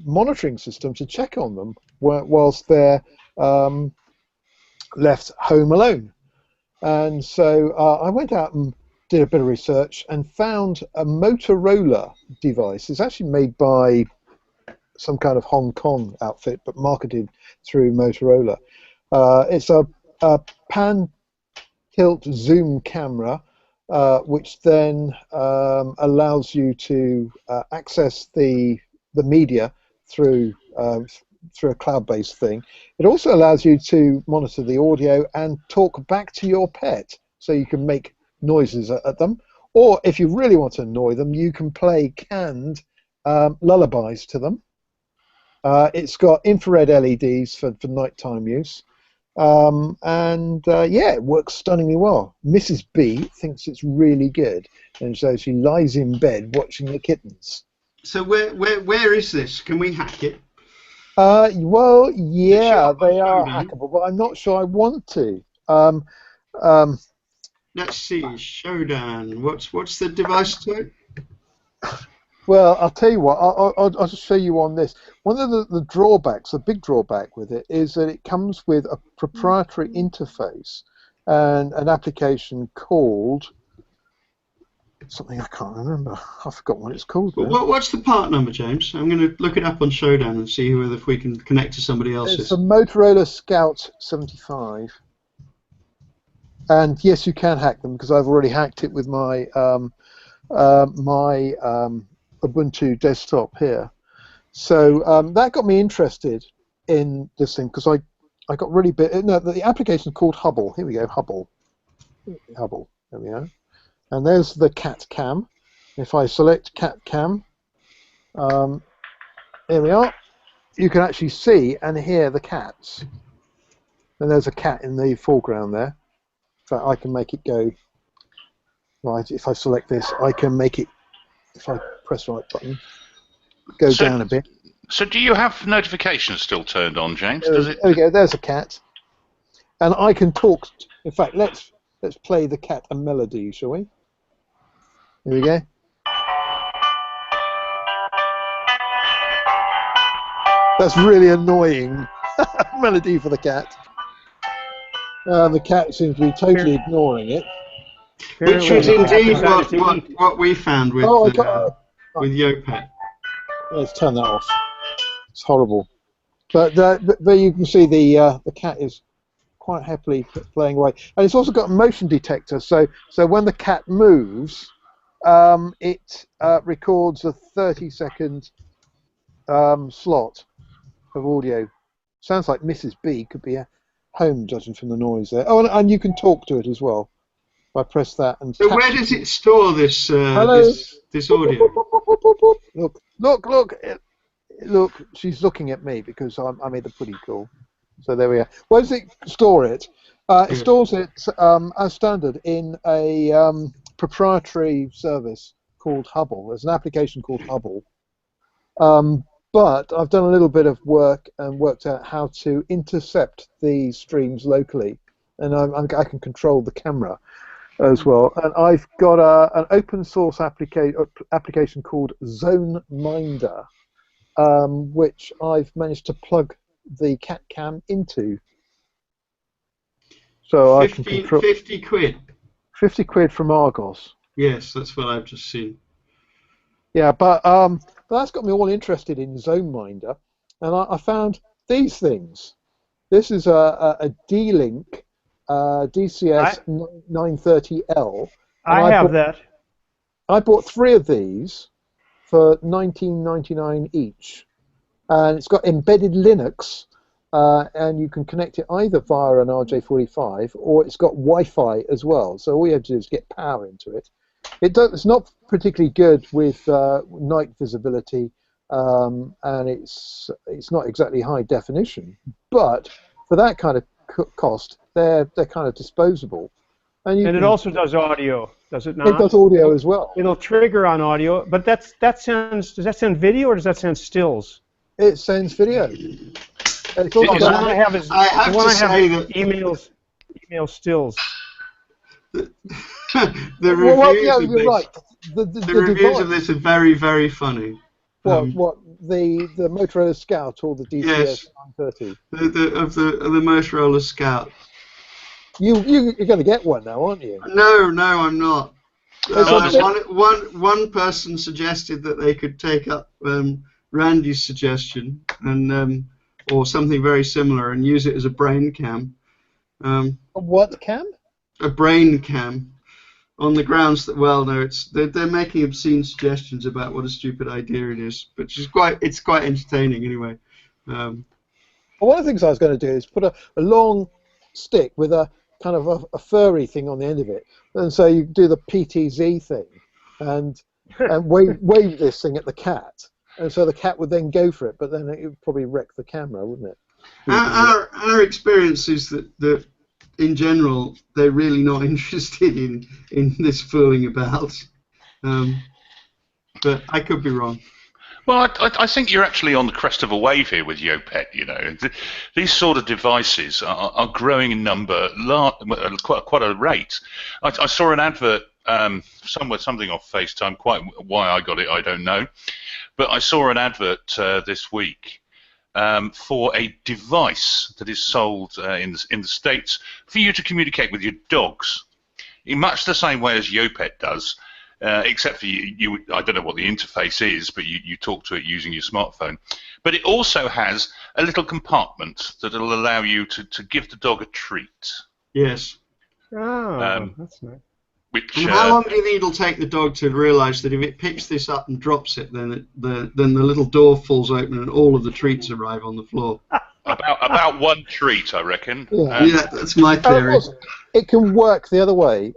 monitoring system to check on them whilst they're left home alone. And so I went out and did a bit of research and found a Motorola device. It's actually made by some kind of Hong Kong outfit, but marketed through Motorola. It's a pan-tilt zoom camera, which then allows you to access the media through a cloud-based thing. It also allows you to monitor the audio and talk back to your pet, so you can make noises at them. Or if you really want to annoy them, you can play canned lullabies to them. It's got infrared LEDs for nighttime use. Yeah, it works stunningly well. Mrs. B thinks it's really good, and so she lies in bed watching the kittens.
So where is this? Can we hack it?
Well, yeah, they are
Showdown.
hackable, but I'm not sure I want to.
Let's see, Showdown. What's the device to it?
Well, I'll tell you what. I'll just show you on this. One of the drawbacks, the big drawback with it, is that it comes with a proprietary interface and an application called something I can't remember. I forgot what it's called.
What's the part number, James? I'm going to look it up on Showdown and see whether if we can connect to somebody else's.
It's a Motorola Scout 75. And yes, you can hack them because I've already hacked it with my Ubuntu desktop here. So that got me interested in this thing because I got really bit. No, the application is called Hubble. Here we go, Hubble. Hubble. There we go. And there's the cat cam. If I select cat cam, here we are. You can actually see and hear the cats. And there's a cat in the foreground there. In fact, I can make it go. Right, if I select this, I can make it, if I press the right button, go down a bit.
So do you have notifications still turned on, James?
There we go, there's a cat. And I can talk. In fact, let's play the cat a melody, shall we? Here we go. That's really annoying melody for the cat. The cat seems to be totally ignoring it.
Which was indeed what we found with with Yopet.
Let's turn that off. It's horrible. But there you can see the cat is quite happily playing away, and it's also got a motion detector. So when the cat moves, it records a 30-second slot of audio. Sounds like Mrs. B could be home, judging from the noise there. Oh, and you can talk to it as well. If I press that and.
So where does it store this this audio?
Look! She's looking at me because I made the pretty cool. So there we are. Where does it store it? It stores it as standard in a proprietary service called Hubble. There's an application called Hubble. But I've done a little bit of work and worked out how to intercept the streams locally, and I can control the camera as well. And I've got an open source application called ZoneMinder, which I've managed to plug the cat cam into. So I can
50 quid.
50 quid from Argos.
Yes, that's what I've just seen.
Yeah, but that's got me all interested in ZoneMinder, and I found these things. This is a D-Link DCS 930L.
I have that.
I bought 3 of these for $19.99 each, and it's got embedded Linux, and you can connect it either via an RJ45 or it's got Wi-Fi as well. So all you have to do is get power into it. It's not particularly good with night visibility, and it's not exactly high definition. But for that kind of cost, they're kind of disposable. And
it also does audio, does it not?
It does audio as well.
It'll trigger on audio, but does that send video or does that send stills?
It sends video. It's also
The one I have is email stills.
The reviews,
you're right. The
reviews of this are very, very funny.
What the Motorola Scout or the DCS 930?
Of the Motorola Scout.
You're going to get one now, aren't you?
No, I'm not. One person suggested that they could take up Randy's suggestion and or something very similar and use it as a brain cam.
A what cam?
A brain cam, on the grounds that they're making obscene suggestions about what a stupid idea it is, but it's quite entertaining anyway.
Well, one of the things I was going to do is put a long stick with a kind of a furry thing on the end of it, and so you do the PTZ thing and wave this thing at the cat, and so the cat would then go for it, but then it would probably wreck the camera, wouldn't it?
Our experience is that in general they're really not interested in this fooling about, but I could be wrong.
Well, I think you're actually on the crest of a wave here with Yopet. You know, these sort of devices are growing in number quite a rate. I saw an advert something off FaceTime. Quite why I got it, I don't know, but I saw an advert this week for a device that is sold in the States for you to communicate with your dogs in much the same way as Yopet does. Except for you, I don't know what the interface is, but you talk to it using your smartphone. But it also has a little compartment that will allow you to give the dog a treat.
Yes.
Oh, that's nice.
And how long do you think it'll take the dog to realise that if it picks this up and drops it, then the little door falls open and all of the treats arrive on the floor?
About one treat, I reckon.
Yeah, that's my theory.
It can work the other way.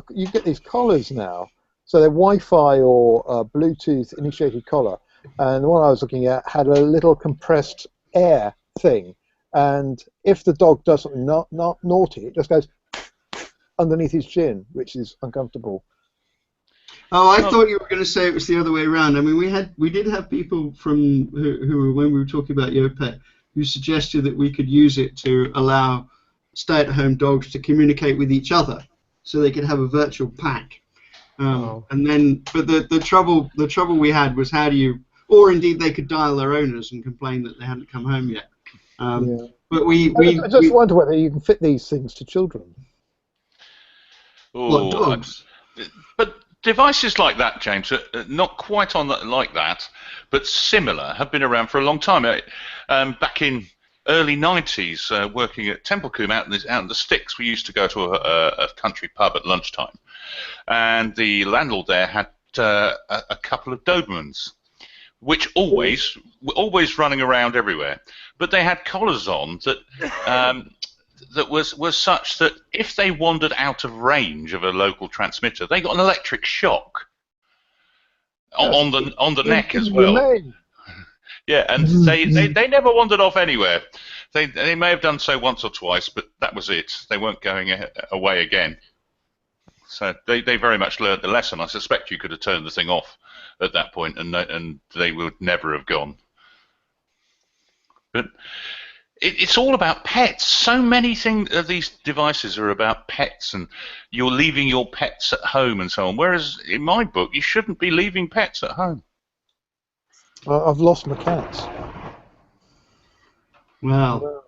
You get these collars now. So they're Wi-Fi or Bluetooth initiated collar, and the one I was looking at had a little compressed air thing, and if the dog does something not naughty, it just goes underneath his chin, which is uncomfortable.
Oh, I thought you were going to say it was the other way around. I mean, we did have people from who when we were talking about Yopet, who suggested that we could use it to allow stay-at-home dogs to communicate with each other, so they could have a virtual pack. And then, but the trouble we had was how do you, or indeed they could dial their owners and complain that they hadn't come home yet. But I
just wonder whether you can fit these things to children.
What, dogs?
But devices like that, James, not quite like that, but similar, have been around for a long time. Back in early 90s, working at Templecombe out in the sticks, we used to go to a country pub at lunchtime. And the landlord there had a couple of Dobermans, which were always running around everywhere. But they had collars on that was such that if they wandered out of range of a local transmitter, they got an electric shock on the neck as well. Yeah, and they never wandered off anywhere. They may have done so once or twice, but that was it. They weren't going away again. So they very much learned the lesson. I suspect you could have turned the thing off at that point, and they would never have gone. But it's all about pets. So many of these devices are about pets, and you're leaving your pets at home and so on. Whereas in my book, you shouldn't be leaving pets at home.
I've lost my cats.
Wow.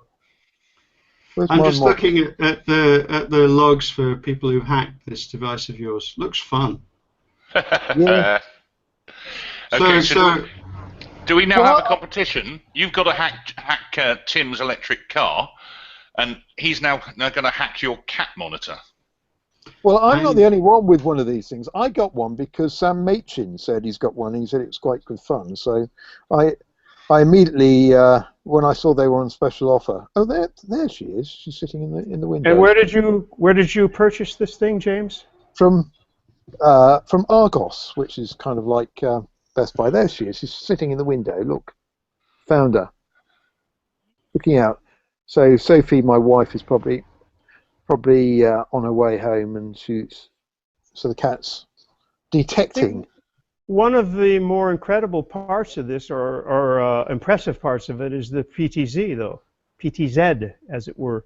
Where's
I'm
my
just
mod?
looking at the logs for people who hacked this device of yours. Looks fun.
Yeah.
Okay,
So
do we now
Well,
have a competition? You've got to hack Tim's electric car, and he's now going to hack your cat monitor.
Well, I'm not
I'm-
the only one with one of these things. I got one because Sam Machin said he's got one. He said it was quite good fun. So I immediately, when I saw they were on special offer, oh, there she is. She's sitting in the window.
And where did you purchase this thing, James?
From Argos, which is kind of like Best Buy. There she is. She's sitting in the window. Look, found her, looking out. So Sophie, my wife, is probably on her way home, and so the cat's detecting.
One of the more incredible parts of this, or impressive parts of it, is the PTZ, though. PTZ, as it were.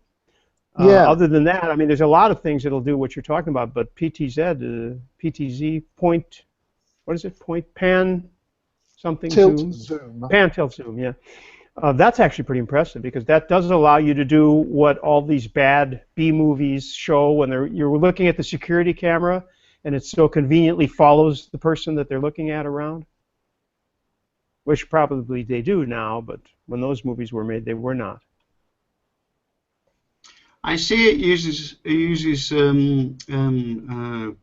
Yeah.
Other than that, I mean, there's a lot of things that'll do what you're talking about, but PTZ, point, what is it? Point pan something
Tilt
zoom.
zoom.
Pan tilt zoom, yeah. That's actually pretty impressive because that does allow you to do what all these bad B movies show when you're looking at the security camera and it so conveniently follows the person that they're looking at around, which probably they do now, but when those movies were made, they were not.
I see it uses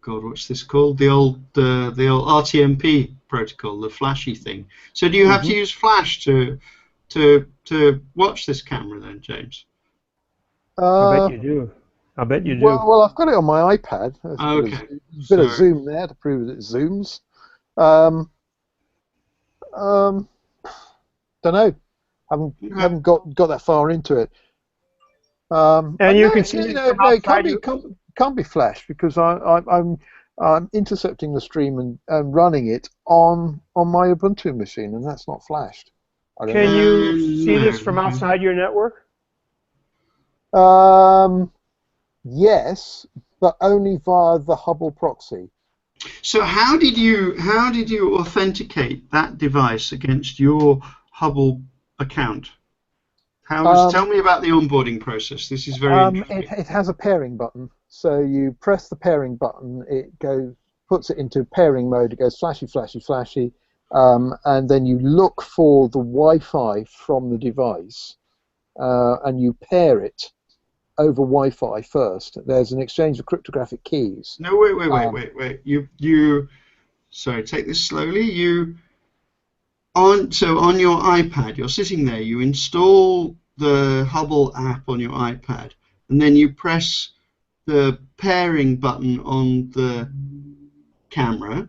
God, what's this called? The old RTMP protocol, the flashy thing. So do you have to use flash to watch this camera then, James?
I bet you do. I bet you do.
Well, I've got it on my iPad. There's
Okay.
a bit of zoom there to prove that it zooms. Don't know. Haven't got that far into it.
And you can see
it can't be flash because I'm intercepting the stream and running it on my Ubuntu machine, and that's not flashed.
Can you see this from outside your network?
Yes, but only via the Hubble proxy.
So how did you authenticate that device against your Hubble account? Tell me about the onboarding process. This is very interesting.
It has a pairing button, so you press the pairing button. It puts it into pairing mode. It goes flashy, flashy, flashy, and then you look for the Wi-Fi from the device, and you pair it over Wi-Fi first. There's an exchange of cryptographic keys.
No, wait. You sorry, take this slowly. On your iPad, you're sitting there, you install the Hubble app on your iPad, and then you press the pairing button on the camera,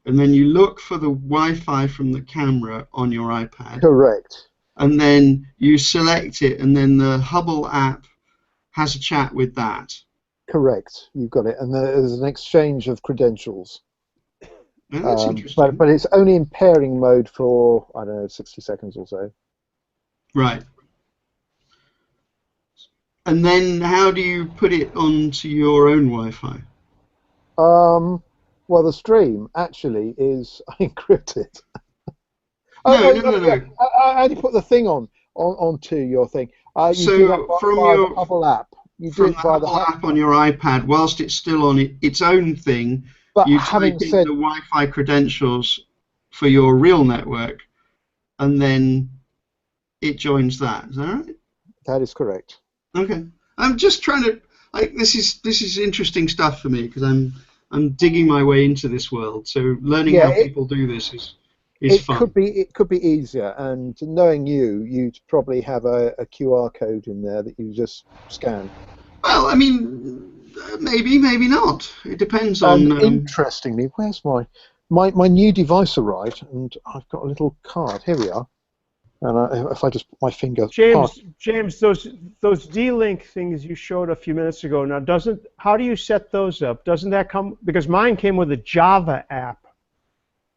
and then you look for the Wi-Fi from the camera on your iPad.
Correct.
And then you select it, and then the Hubble app has a chat with that.
Correct. You've got it. And there's an exchange of credentials.
Oh, that's interesting.
But it's only in pairing mode for, I don't know, 60 seconds or so.
Right. And then how do you put it onto your own Wi-Fi?
Well, the stream actually is encrypted.
No.
I only put the thing onto your thing. You
So
do that
from
via
your
the Hubble app. You do
From
it
the
via the
Hubble app on your iPad, whilst it's still on its own thing,
But
you
having
type in
said
the Wi-Fi credentials for your real network, and then it joins that. Is that right?
that is correct.
Okay. I'm just trying to. This is interesting stuff for me because I'm digging my way into this world. So learning how people do this is fun.
It could be easier, and knowing you'd probably have a QR code in there that you just scan.
Well, I mean, maybe not. It depends on.
Interestingly, where's my new device arrived, and I've got a little card. Here we are. And if I just put my finger.
James, those D-Link things you showed a few minutes ago. Now, how do you set those up? Doesn't that come because mine came with a Java app?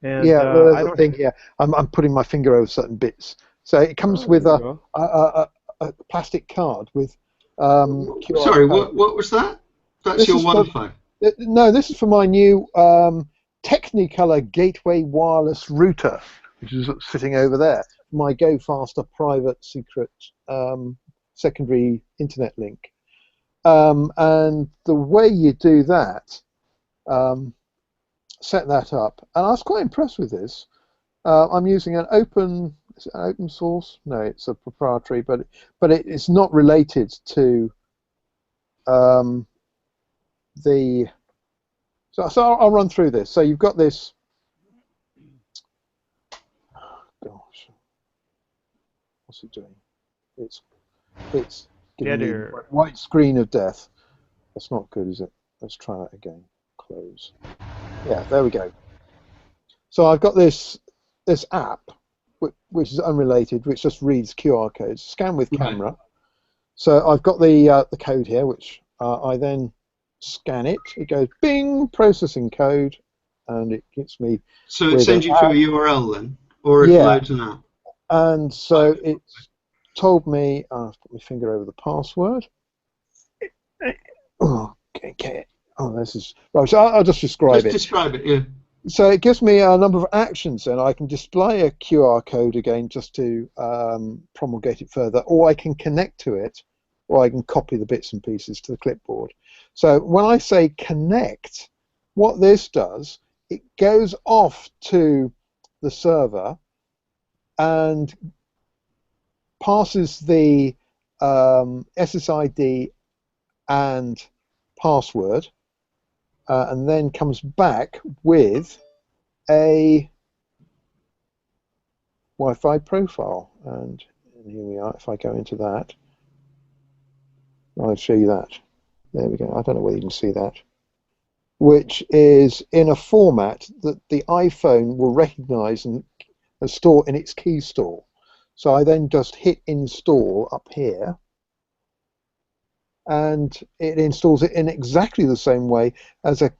And,
I don't think. Yeah, I'm putting my finger over certain bits. So it comes with a plastic card with. QR
Sorry,
code.
what was that? That's your Wi-Fi.
No, this is for my new Technicolor Gateway Wireless Router, which is sitting over there. My Go Faster private secret secondary internet link. And the way you do that, set that up, and I was quite impressed with this. I'm using an open source? No, it's a proprietary, but it's not related to the. So I'll run through this. So you've got this. Gosh, what's it doing? It's giving me a white screen of death. That's not good, is it? Let's try that again. Close. Yeah, there we go. So I've got this app, which is unrelated, which just reads QR codes, scan with camera. So I've got the code here, which I then scan it. It goes bing, processing code, and it gets me.
So it sends you to a URL then, or it loads an app.
And so it's told me. I've put my finger over the password. Oh, okay. Oh, this is right. So I'll just describe it.
Describe it, yeah.
So it gives me a number of actions, and I can display a QR code again just to promulgate it further, or I can connect to it, or I can copy the bits and pieces to the clipboard. So when I say connect, what this does, it goes off to the server and passes the SSID and password, and then comes back with a Wi-Fi profile. And here we are. If I go into that, I'll show you that. There we go. I don't know whether you can see that. Which is in a format that the iPhone will recognize and store in its key store. So I then just hit install up here, and it installs it in exactly the same way as a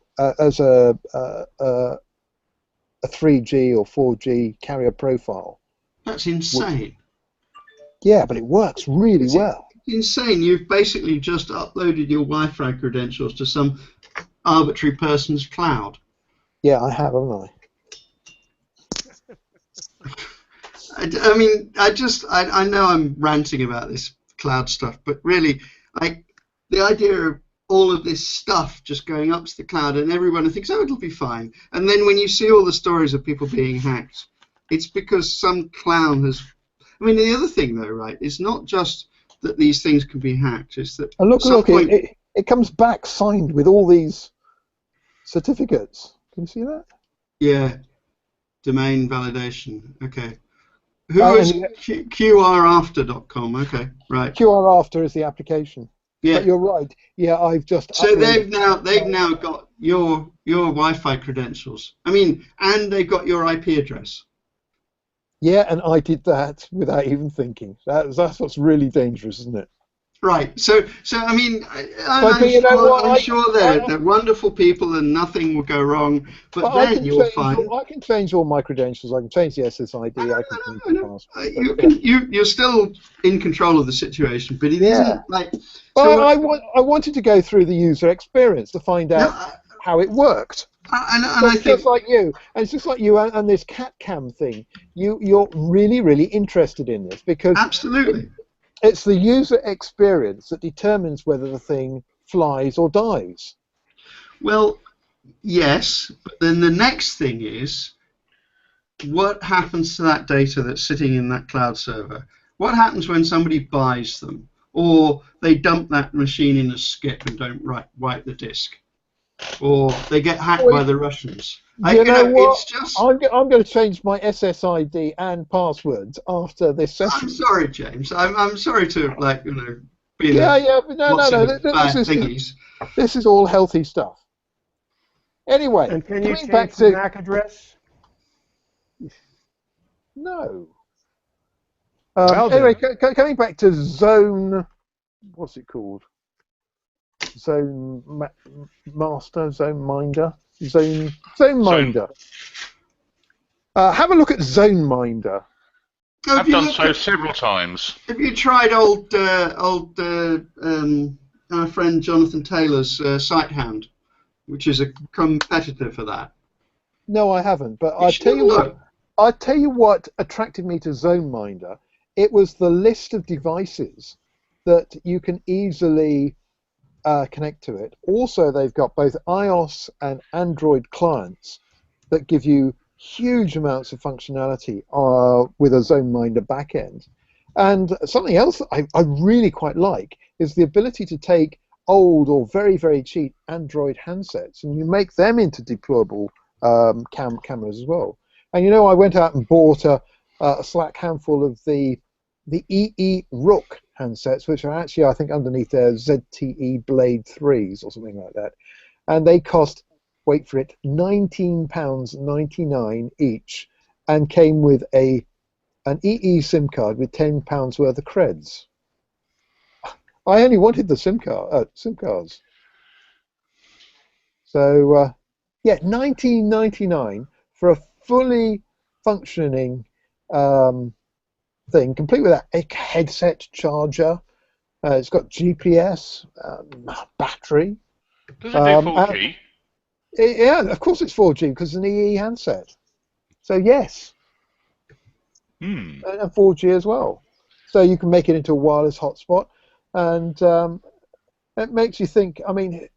3G or 4G carrier profile.
That's insane.
Yeah, but it works really well.
It's insane. You've basically just uploaded your Wi-Fi credentials to some arbitrary person's cloud.
Yeah, I have, haven't I?
I mean, I know I'm ranting about this cloud stuff, but really, the idea of all of this stuff just going up to the cloud and everyone thinks, oh, it'll be fine. And then when you see all the stories of people being hacked, it's because some clown has... I mean, the other thing, though, right, is not just that these things can be hacked, it's that...
And look, it comes back signed with all these certificates. Can you see that?
Yeah. Domain validation. Okay. Who is QRafter.com? Okay, right.
QRafter is the application.
Yeah.
But you're right. Yeah, I've just.
So they've now got your Wi-Fi credentials. I mean, and they've got your IP address.
Yeah, and I did that without even thinking. That's what's really dangerous, isn't it?
Right. So I mean, I'm sure they're wonderful people and nothing will go wrong. But then you'll find
I can change all my credentials. I can change the SSID. I can change the password.
You're still in control of the situation, but it isn't like.
Well, I wanted to go through the user experience to find out how it worked.
And I think
just like you, and it's just like you and this cat cam thing. You're really, really interested in this because
absolutely.
It's the user experience that determines whether the thing flies or dies.
Well, yes, but then the next thing is, what happens to that data that's sitting in that cloud server? What happens when somebody buys them, or they dump that machine in a skip and don't wipe the disk, or they get hacked by the Russians?
You know what?
It's just...
I'm going to change my SSID and passwords after this session.
I'm sorry, James. I'm sorry to be
this is all healthy stuff. Anyway,
and can you change the MAC address?
No. Anyway, coming back to Zone, what's it called? Zone Master, Zone Minder. Zone Minder. Have a look at Zone Minder.
I've done so several times.
Have you tried our friend Jonathan Taylor's SiteHound, which is a competitor for that?
No, I haven't. But I'll tell you what attracted me to Zone Minder. It was the list of devices that you can easily connect to it. Also, they've got both iOS and Android clients that give you huge amounts of functionality with a ZoneMinder backend. And something else that I really quite like is the ability to take old or very, very cheap Android handsets and you make them into deployable cameras as well. And you know, I went out and bought a slack handful of the EE Rook handsets, which are actually, I think, underneath their ZTE Blade 3s or something like that. And they cost, wait for it, £19.99 each, and came with an EE SIM card with £10 worth of creds. I only wanted the SIM cards. So, yeah, £19.99 for a fully functioning thing, complete with a headset charger. It's got GPS, battery.
Does it do 4G?
Yeah, of course it's 4G because it's an EE handset. So yes, and 4G as well. So you can make it into a wireless hotspot, and it makes you think. I mean,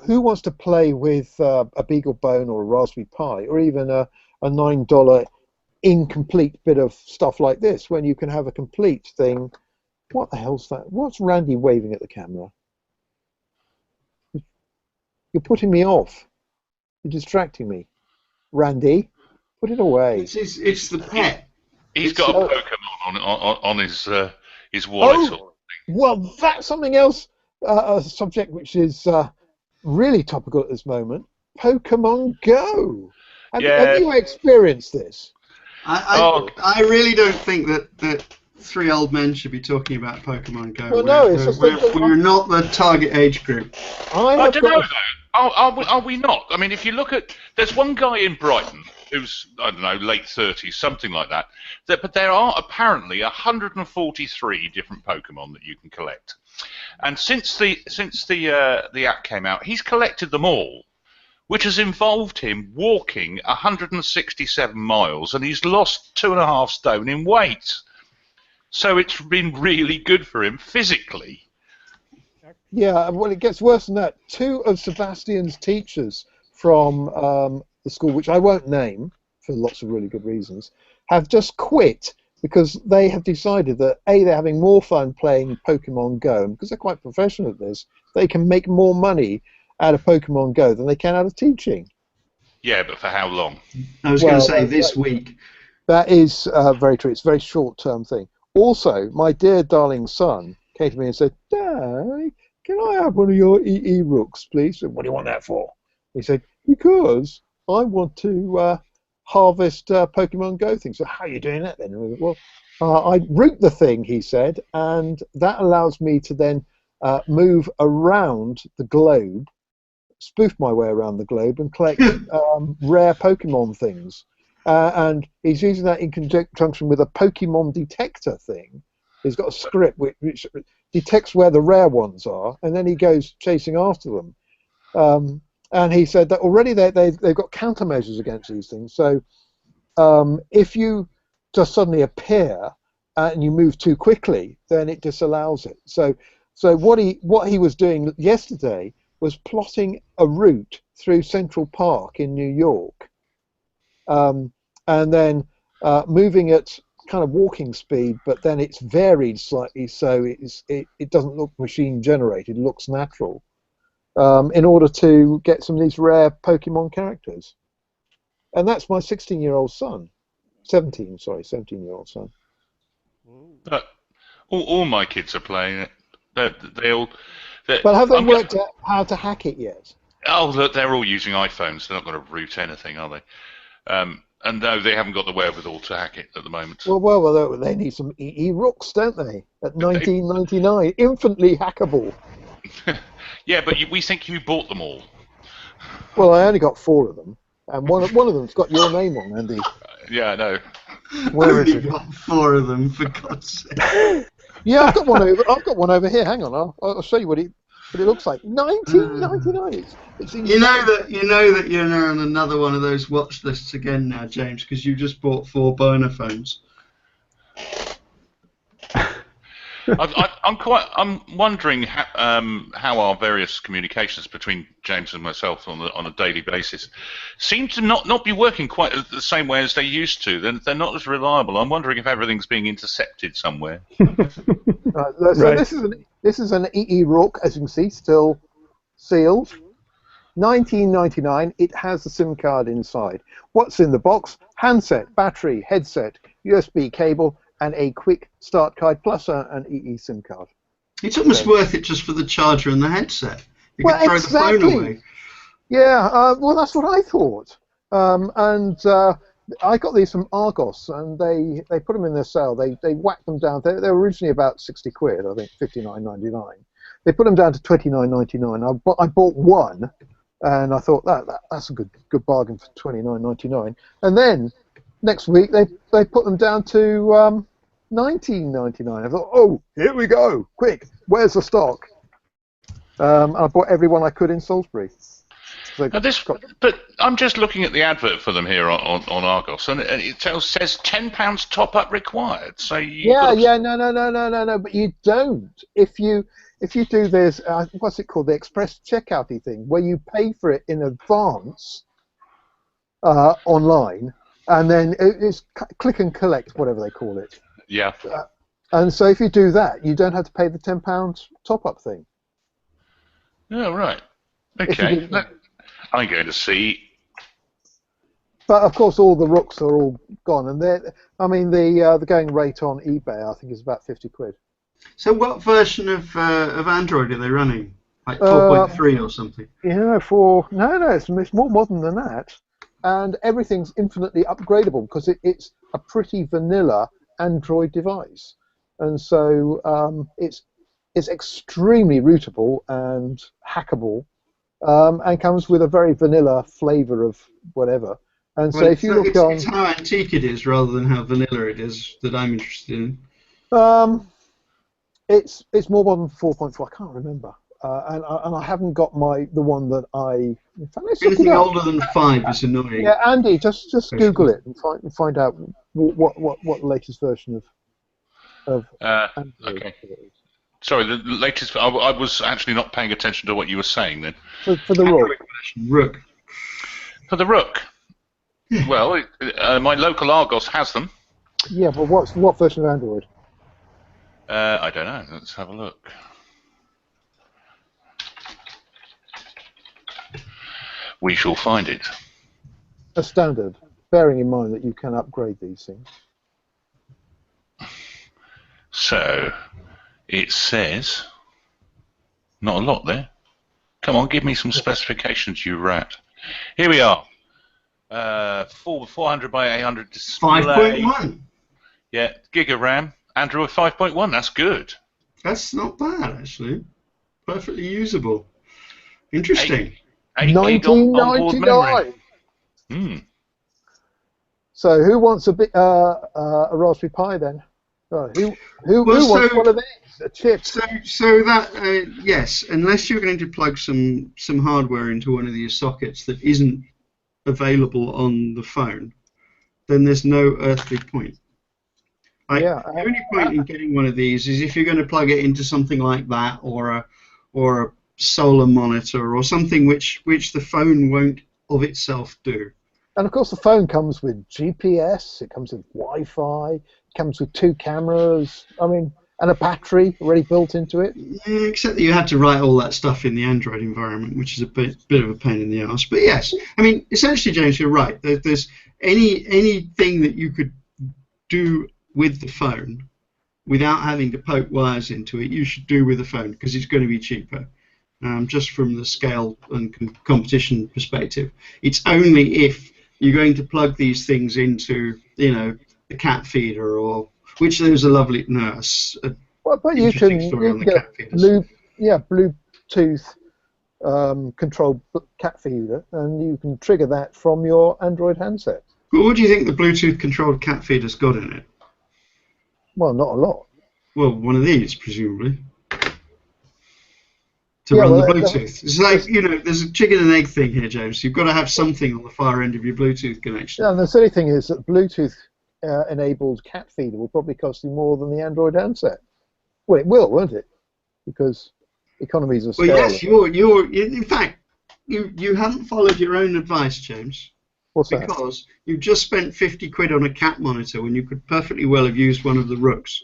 who wants to play with a BeagleBone or a Raspberry Pi or even a $9 incomplete bit of stuff like this when you can have a complete thing? What the hell's that? What's Randy waving at the camera? You're putting me off. You're distracting me. Randy, put it away.
It's the pet.
He's got a Pokemon on his wallet.
Oh, well, that's something else, a subject which is really topical at this moment. Pokemon Go. Have you experienced this?
I really don't think that three old men should be talking about Pokemon Go.
Well, no, it's just
we're not the target age group.
I don't know, though. Are we not? I mean, if you look at... There's one guy in Brighton who's, I don't know, late 30s, something like that. But there are apparently 143 different Pokemon that you can collect. And since the app came out, he's collected them all, which has involved him walking 167 miles, and he's lost 2.5 stone in weight. So it's been really good for him physically.
Yeah, well, it gets worse than that. 2 of Sebastian's teachers from the school, which I won't name for lots of really good reasons, have just quit because they have decided that, A, they're having more fun playing Pokemon Go, and because they're quite professional at this, they can make more money out of Pokemon Go than they can out of teaching.
Yeah, but for how long?
I was going to say this week.
That is very true. It's a very short-term thing. Also, my dear darling son came to me and said, "Dad, can I have one of your EE Rooks, please?" And what do you want that for? He said, "Because I want to harvest Pokemon Go things." So how are you doing that then? And we went, well, I root the thing, he said, and that allows me to then move around the globe, spoof my way around the globe, and collect rare Pokemon things. And he's using that in conjunction with a Pokemon detector thing. He's got a script which detects where the rare ones are, and then he goes chasing after them. And he said that already they've got countermeasures against these things. So if you just suddenly appear and you move too quickly, then it disallows it. So what he was doing yesterday was plotting a route through Central Park in New York, and then moving at kind of walking speed, but then it's varied slightly, so it doesn't look machine generated, it looks natural, in order to get some of these rare Pokemon characters. And that's my 17-year-old son.
All my kids are playing it.
But have they worked out how to hack it yet?
Oh, look, they're all using iPhones. They're not going to root anything, are they? And no, they haven't got the wherewithal to hack it at the moment.
Well, they need some EE Rooks, don't they? At $19.99, infinitely hackable.
Yeah, but we think you bought them all.
Well, I only got 4 of them, and one of them's got your name on, Andy.
Yeah, I know.
Where is it?
I've got 4 of them, for God's sake.
Yeah, I've got one over here. Hang on, I'll show you what it looks like. $19.99. It's
You know that you're on another one of those watch lists again now, James, because you just bought 4 burner phones.
I'm wondering how our various communications between James and myself on a daily basis seem to not be working quite the same way as they used to. They're not as reliable. I'm wondering if everything's being intercepted somewhere.
So
Right.
this is an EE Rook, as you can see, still sealed. 1999. It has a SIM card inside. What's in the box? Handset, battery, headset, USB cable, and a quick start guide plus an EE SIM card.
It's almost worth it just for the charger and the headset. You
Well,
could throw the phone
exactly.
away.
Yeah, well, that's what I thought. I got these from Argos, and they put them in their sale. They whacked them down. They were originally about 60 quid, I think 59.99. They put them down to 29.99. I bought one, and I thought that's a good bargain for 29.99. And then next week they put them down to 19.99. I thought, oh, here we go, quick, where's the stock? I bought every one I could in Salisbury. So
But I'm just looking at the advert for them here on Argos, and it says £10 top up required. So
no, but you don't. If you do this, what's it called, the express checkouty thing, where you pay for it in advance online, and then it's click and collect, whatever they call it.
Yeah.
And so if you do that, you don't have to pay the £10 top up thing.
Oh, right.
If you
Okay.
do-
I'm going to see.
But of course, all the Rooks are all gone, and the going rate on eBay, I think, is about 50 quid.
So what version of Android are they running? Like 4.3 or something?
It's more modern than that, and everything's infinitely upgradable because it's a pretty vanilla Android device, and so it's extremely rootable and hackable, and comes with a very vanilla flavour of whatever. And so if you look on,
it's how antique it is rather than how vanilla it is that I'm interested in.
it's more modern 4.4. I can't remember, and I haven't got the one that I. In fact, let's look it
Anything
up.
older than 5 is annoying.
Yeah, Andy, just Google it and find out what the latest version of Android
Okay.
it is.
Sorry, the latest. I was actually not paying attention to what you were saying then.
For the Rook.
Android version, Rook.
For the Rook. Well, my local Argos has them.
Yeah, but what version of Android?
I don't know. Let's have a look. We shall find it.
A standard, bearing in mind that you can upgrade these things.
So, it says... Not a lot there. Come on, give me some specifications, you rat. Here we are. 400 by 800 display.
5.1.
Yeah, Giga RAM. Android 5.1. That's good.
That's not bad, actually. Perfectly usable. Interesting.
8 gig onboard memory.
1999. So who wants a Raspberry Pi then? Who wants one of these? A chip.
So that yes, unless you're going to plug some hardware into one of these sockets that isn't available on the phone, then there's no earthly point. The only point in getting one of these is if you're going to plug it into something like that, or a solar monitor, or something which the phone won't of itself do.
And of course, the phone comes with GPS. It comes with Wi-Fi. It comes with 2 cameras. And a battery already built into it.
Yeah, except that you had to write all that stuff in the Android environment, which is a bit of a pain in the ass. But yes, essentially, James, you're right. There's anything that you could do with the phone without having to poke wires into it, you should do with the phone because it's going to be cheaper. Just from the scale and competition perspective, it's only if you're going to plug these things into, the cat feeder, or which there's a lovely
But you can get Bluetooth controlled cat feeder, and you can trigger that from your Android handset.
Well, what do you think the Bluetooth controlled cat feeder's got in it?
Well, not a lot.
Well, one of these, presumably. To run the Bluetooth. It's like, there's a chicken and egg thing here, James. You've got to have something on the far end of your Bluetooth connection.
Yeah, and the silly thing is that Bluetooth enabled cat feeder will probably cost you more than the Android handset. Well, it will, won't it? Because economies of
Well,
scale.
yes, you're. In fact, you haven't followed your own advice, James,
What's that?
because you just spent 50 quid on a cat monitor when you could perfectly well have used one of the Rooks.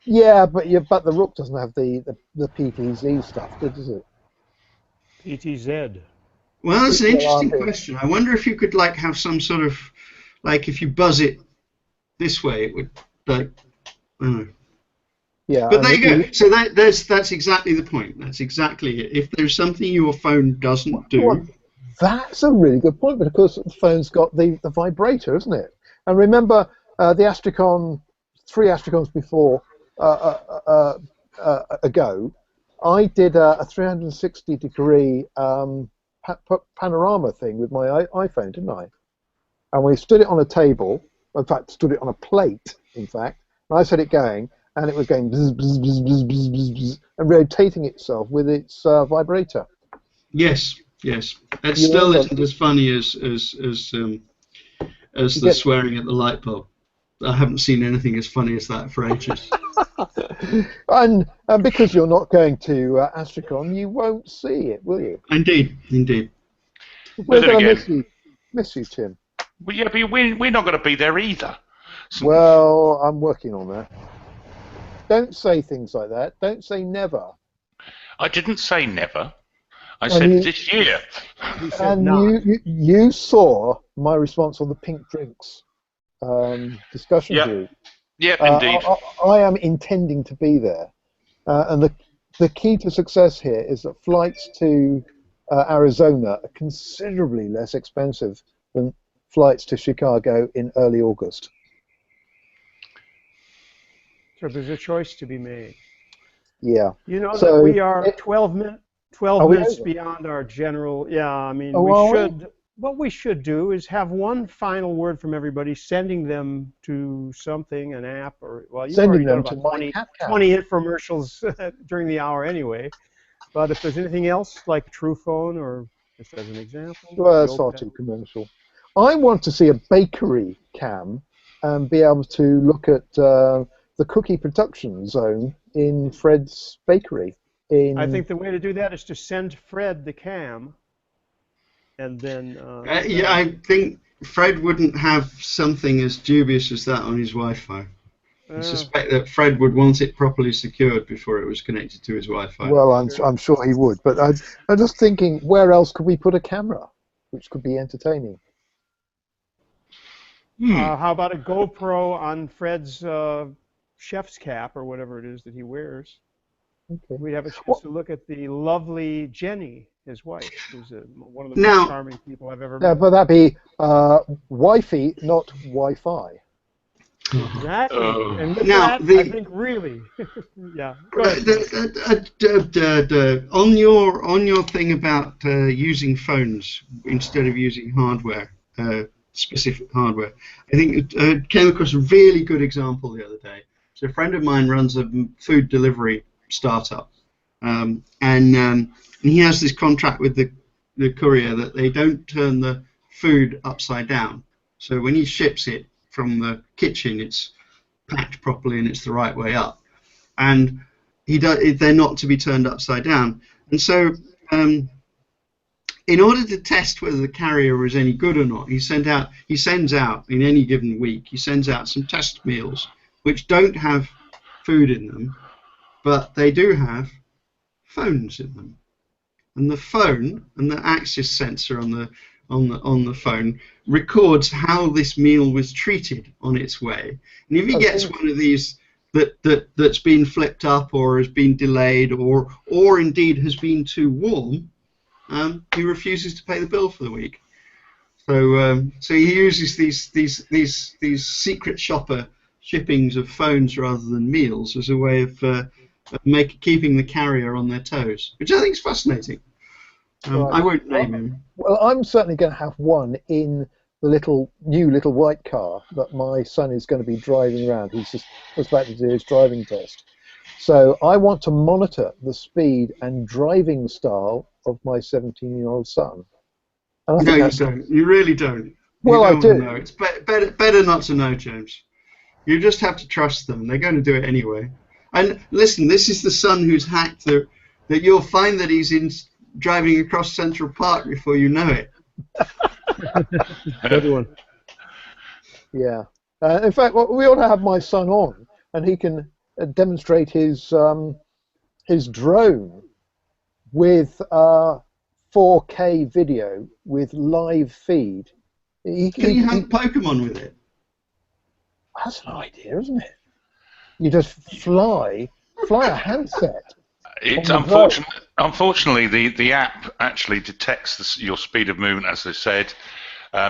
Yeah, but the Rook doesn't have the PTZ stuff, does it?
PTZ.
Well, that's an
Well,
interesting
okay.
question. I wonder if you could like have some sort of, like, if you buzz it this way, it would like. I don't know.
Yeah.
But
and
there
if
you go. So that's exactly the point. That's exactly it. If there's something your phone doesn't do,
Well, that's a really good point, because the phone's got the vibrator, isn't it? And remember, the Astricon, 3 Astricons before ago, I did a 360-degree panorama thing with my iPhone, didn't I? And we stood it on a table. In fact, stood it on a plate, in fact. And I set it going, and it was going bzz, bzz, bzz, bzz, bzz, bzz, bzz, and rotating itself with its vibrator.
yes, it
You
still
know,
isn't as funny as the
get-
swearing at the light bulb. I haven't seen anything as funny as that for ages.
And because you're not going to Astricon, you won't see it, will you?
Indeed.
We're
then
going to
again-
miss you, Tim.
Well, yeah, but we're not going to be there either.
Well, I'm working on that. Don't say things like that. Don't say never.
I didn't say never. I
And
said
you-
this year.
He said
And
not.
you saw my response on the pink drinks discussion
Yeah.
group.
Yep, indeed.
I am intending to be there, and the key to success here is that flights to Arizona are considerably less expensive than flights to Chicago in early August.
So there's a choice to be made.
Yeah.
You know
So
that we are
it-
12
Are we
minutes
over?
beyond our general. Yeah, I mean,
Oh,
we
are we?
should. What we should do is have one final word from everybody, sending them to something, an app, or well, you've
Sending
already done
them to
about
my
20,
cat cam.
20 infomercials during the hour anyway. But if there's anything else like TruePhone, or just as an example,
Well,
the
that's far
old
too commercial. I want to see a bakery cam and be able to look at the cookie production zone in Fred's bakery.
I think the way to do that is to send Fred the cam, and then.
Yeah, I think Fred wouldn't have something as dubious as that on his Wi-Fi. I suspect that Fred would want it properly secured before it was connected to his Wi-Fi.
Well, I'm sure he would, but I'm just thinking, where else could we put a camera, which could be entertaining?
How about a GoPro on Fred's chef's cap or whatever it is that he wears?
Okay.
We'd have a chance to look at the lovely Jenny, his wife, who's one of the
Now-
most charming people I've ever
Yeah,
met.
but that'd be Wi-Fi, not Wi-Fi.
Exactly.
Oh.
And with
Now,
that,
the-
I think really, yeah. Go ahead.
On your thing about using phones instead of using hardware, specific hardware, I think it came across a really good example the other day. So a friend of mine runs a food delivery startup, and he has this contract with the courier that they don't turn the food upside down. So when he ships it from the kitchen, it's packed properly and it's the right way up. And they're not to be turned upside down. And so, in order to test whether the carrier was any good or not, he sends out in any given week, he sends out some test meals which don't have food in them, but they do have phones in them. And the phone and the access sensor on the phone records how this meal was treated on its way. And if he gets one of these that's been flipped up or has been delayed or indeed has been too warm, he refuses to pay the bill for the week. So he uses these secret shopper shippings of phones rather than meals as a way of keeping the carrier on their toes, which I think is fascinating.
Right.
I won't name him.
Well, I'm certainly going to have one in the new little white car that my son is going to be driving around. He's just about to do his driving test. So I want to monitor the speed and driving style of my 17-year-old son. And I
No,
think
you
that's,
don't. You really don't.
Well, I
you don't
do.
Know. It's better not to know, James. You just have to trust them. They're going to do it anyway. And listen, this is the son who's hacked that you'll find that he's driving across Central Park before you know it.
Good one.
Yeah. In fact, we ought to have my son on, and he can demonstrate his drone with 4K video with live feed.
Can you hunt Pokemon with it?
That's an idea, isn't it? You just fly a handset.
It's
on the
unfortunately the app actually detects your speed of movement, as they said.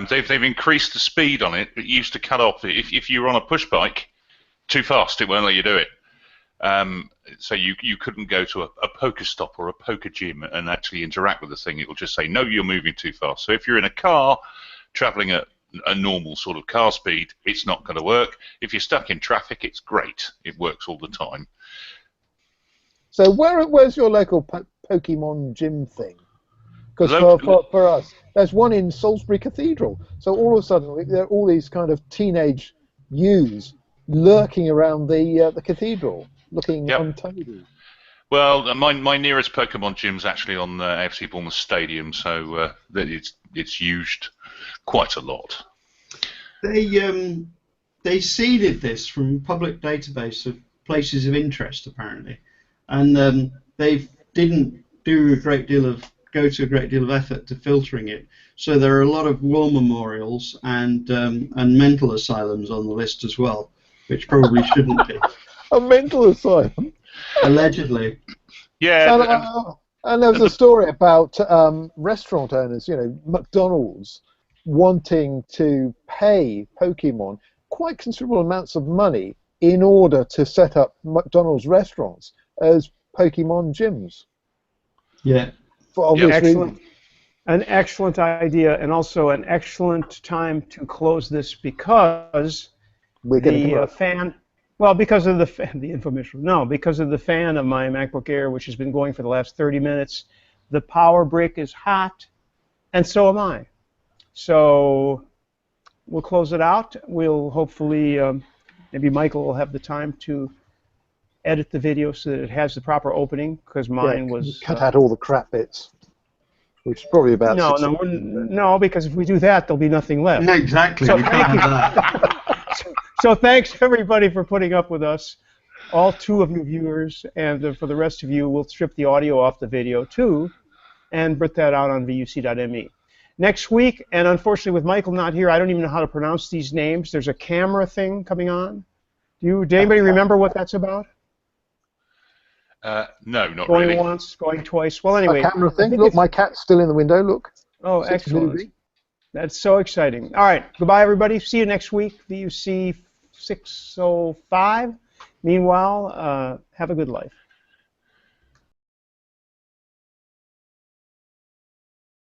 They've increased the speed on it, but it used to cut off. If you were on a push bike too fast, it won't let you do it. So you couldn't go to a Pokestop or a Poke Gym and actually interact with the thing. It will just say, no, you're moving too fast. So if you're in a car traveling at a normal sort of car speed, it's not going to work. If you're stuck in traffic, it's great. It works all the time.
So where's your local Pokemon gym thing? Because for us, there's one in Salisbury Cathedral. So all of a sudden, there are all these kind of teenage youths lurking around the cathedral, looking untidy.
Well, my nearest Pokemon gym's actually on the AFC Bournemouth Stadium, so it's used quite a lot.
They seeded this from public database of places of interest, apparently, and they didn't go to a great deal of effort to filtering it. So there are a lot of war memorials and mental asylums on the list as well, which probably shouldn't be.
A mental asylum?
Allegedly.
Yeah.
And there was a story about restaurant owners, McDonald's, wanting to pay Pokemon quite considerable amounts of money in order to set up McDonald's restaurants as Pokemon gyms.
Yeah.
For obvious reasons.
An excellent idea, and also an excellent time to close this because the fan. Well, because of the infomercial. No, because of the fan of my MacBook Air, which has been going for the last 30 minutes. The power brick is hot, and so am I. So we'll close it out. We'll hopefully, maybe Michael will have the time to edit the video so that it has the proper opening, because mine was...
Cut out all the crap bits, which is probably about...
No, because if we do that, there'll be nothing left.
No, exactly.
So
we can't have that.
So thanks, everybody, for putting up with us, all 2 of you viewers, and for the rest of you, we'll strip the audio off the video, too, and put that out on VUC.me. Next week, and unfortunately with Michael not here, I don't even know how to pronounce these names. There's a camera thing coming on. Did anybody remember what that's about?
No, not
going
really.
Going once, going twice. Well, anyway.
A camera thing. Look, my cat's still in the window, look.
Oh, excellent. That's so exciting. All right, goodbye, everybody. See you next week, VUC 605. Meanwhile, have a good life.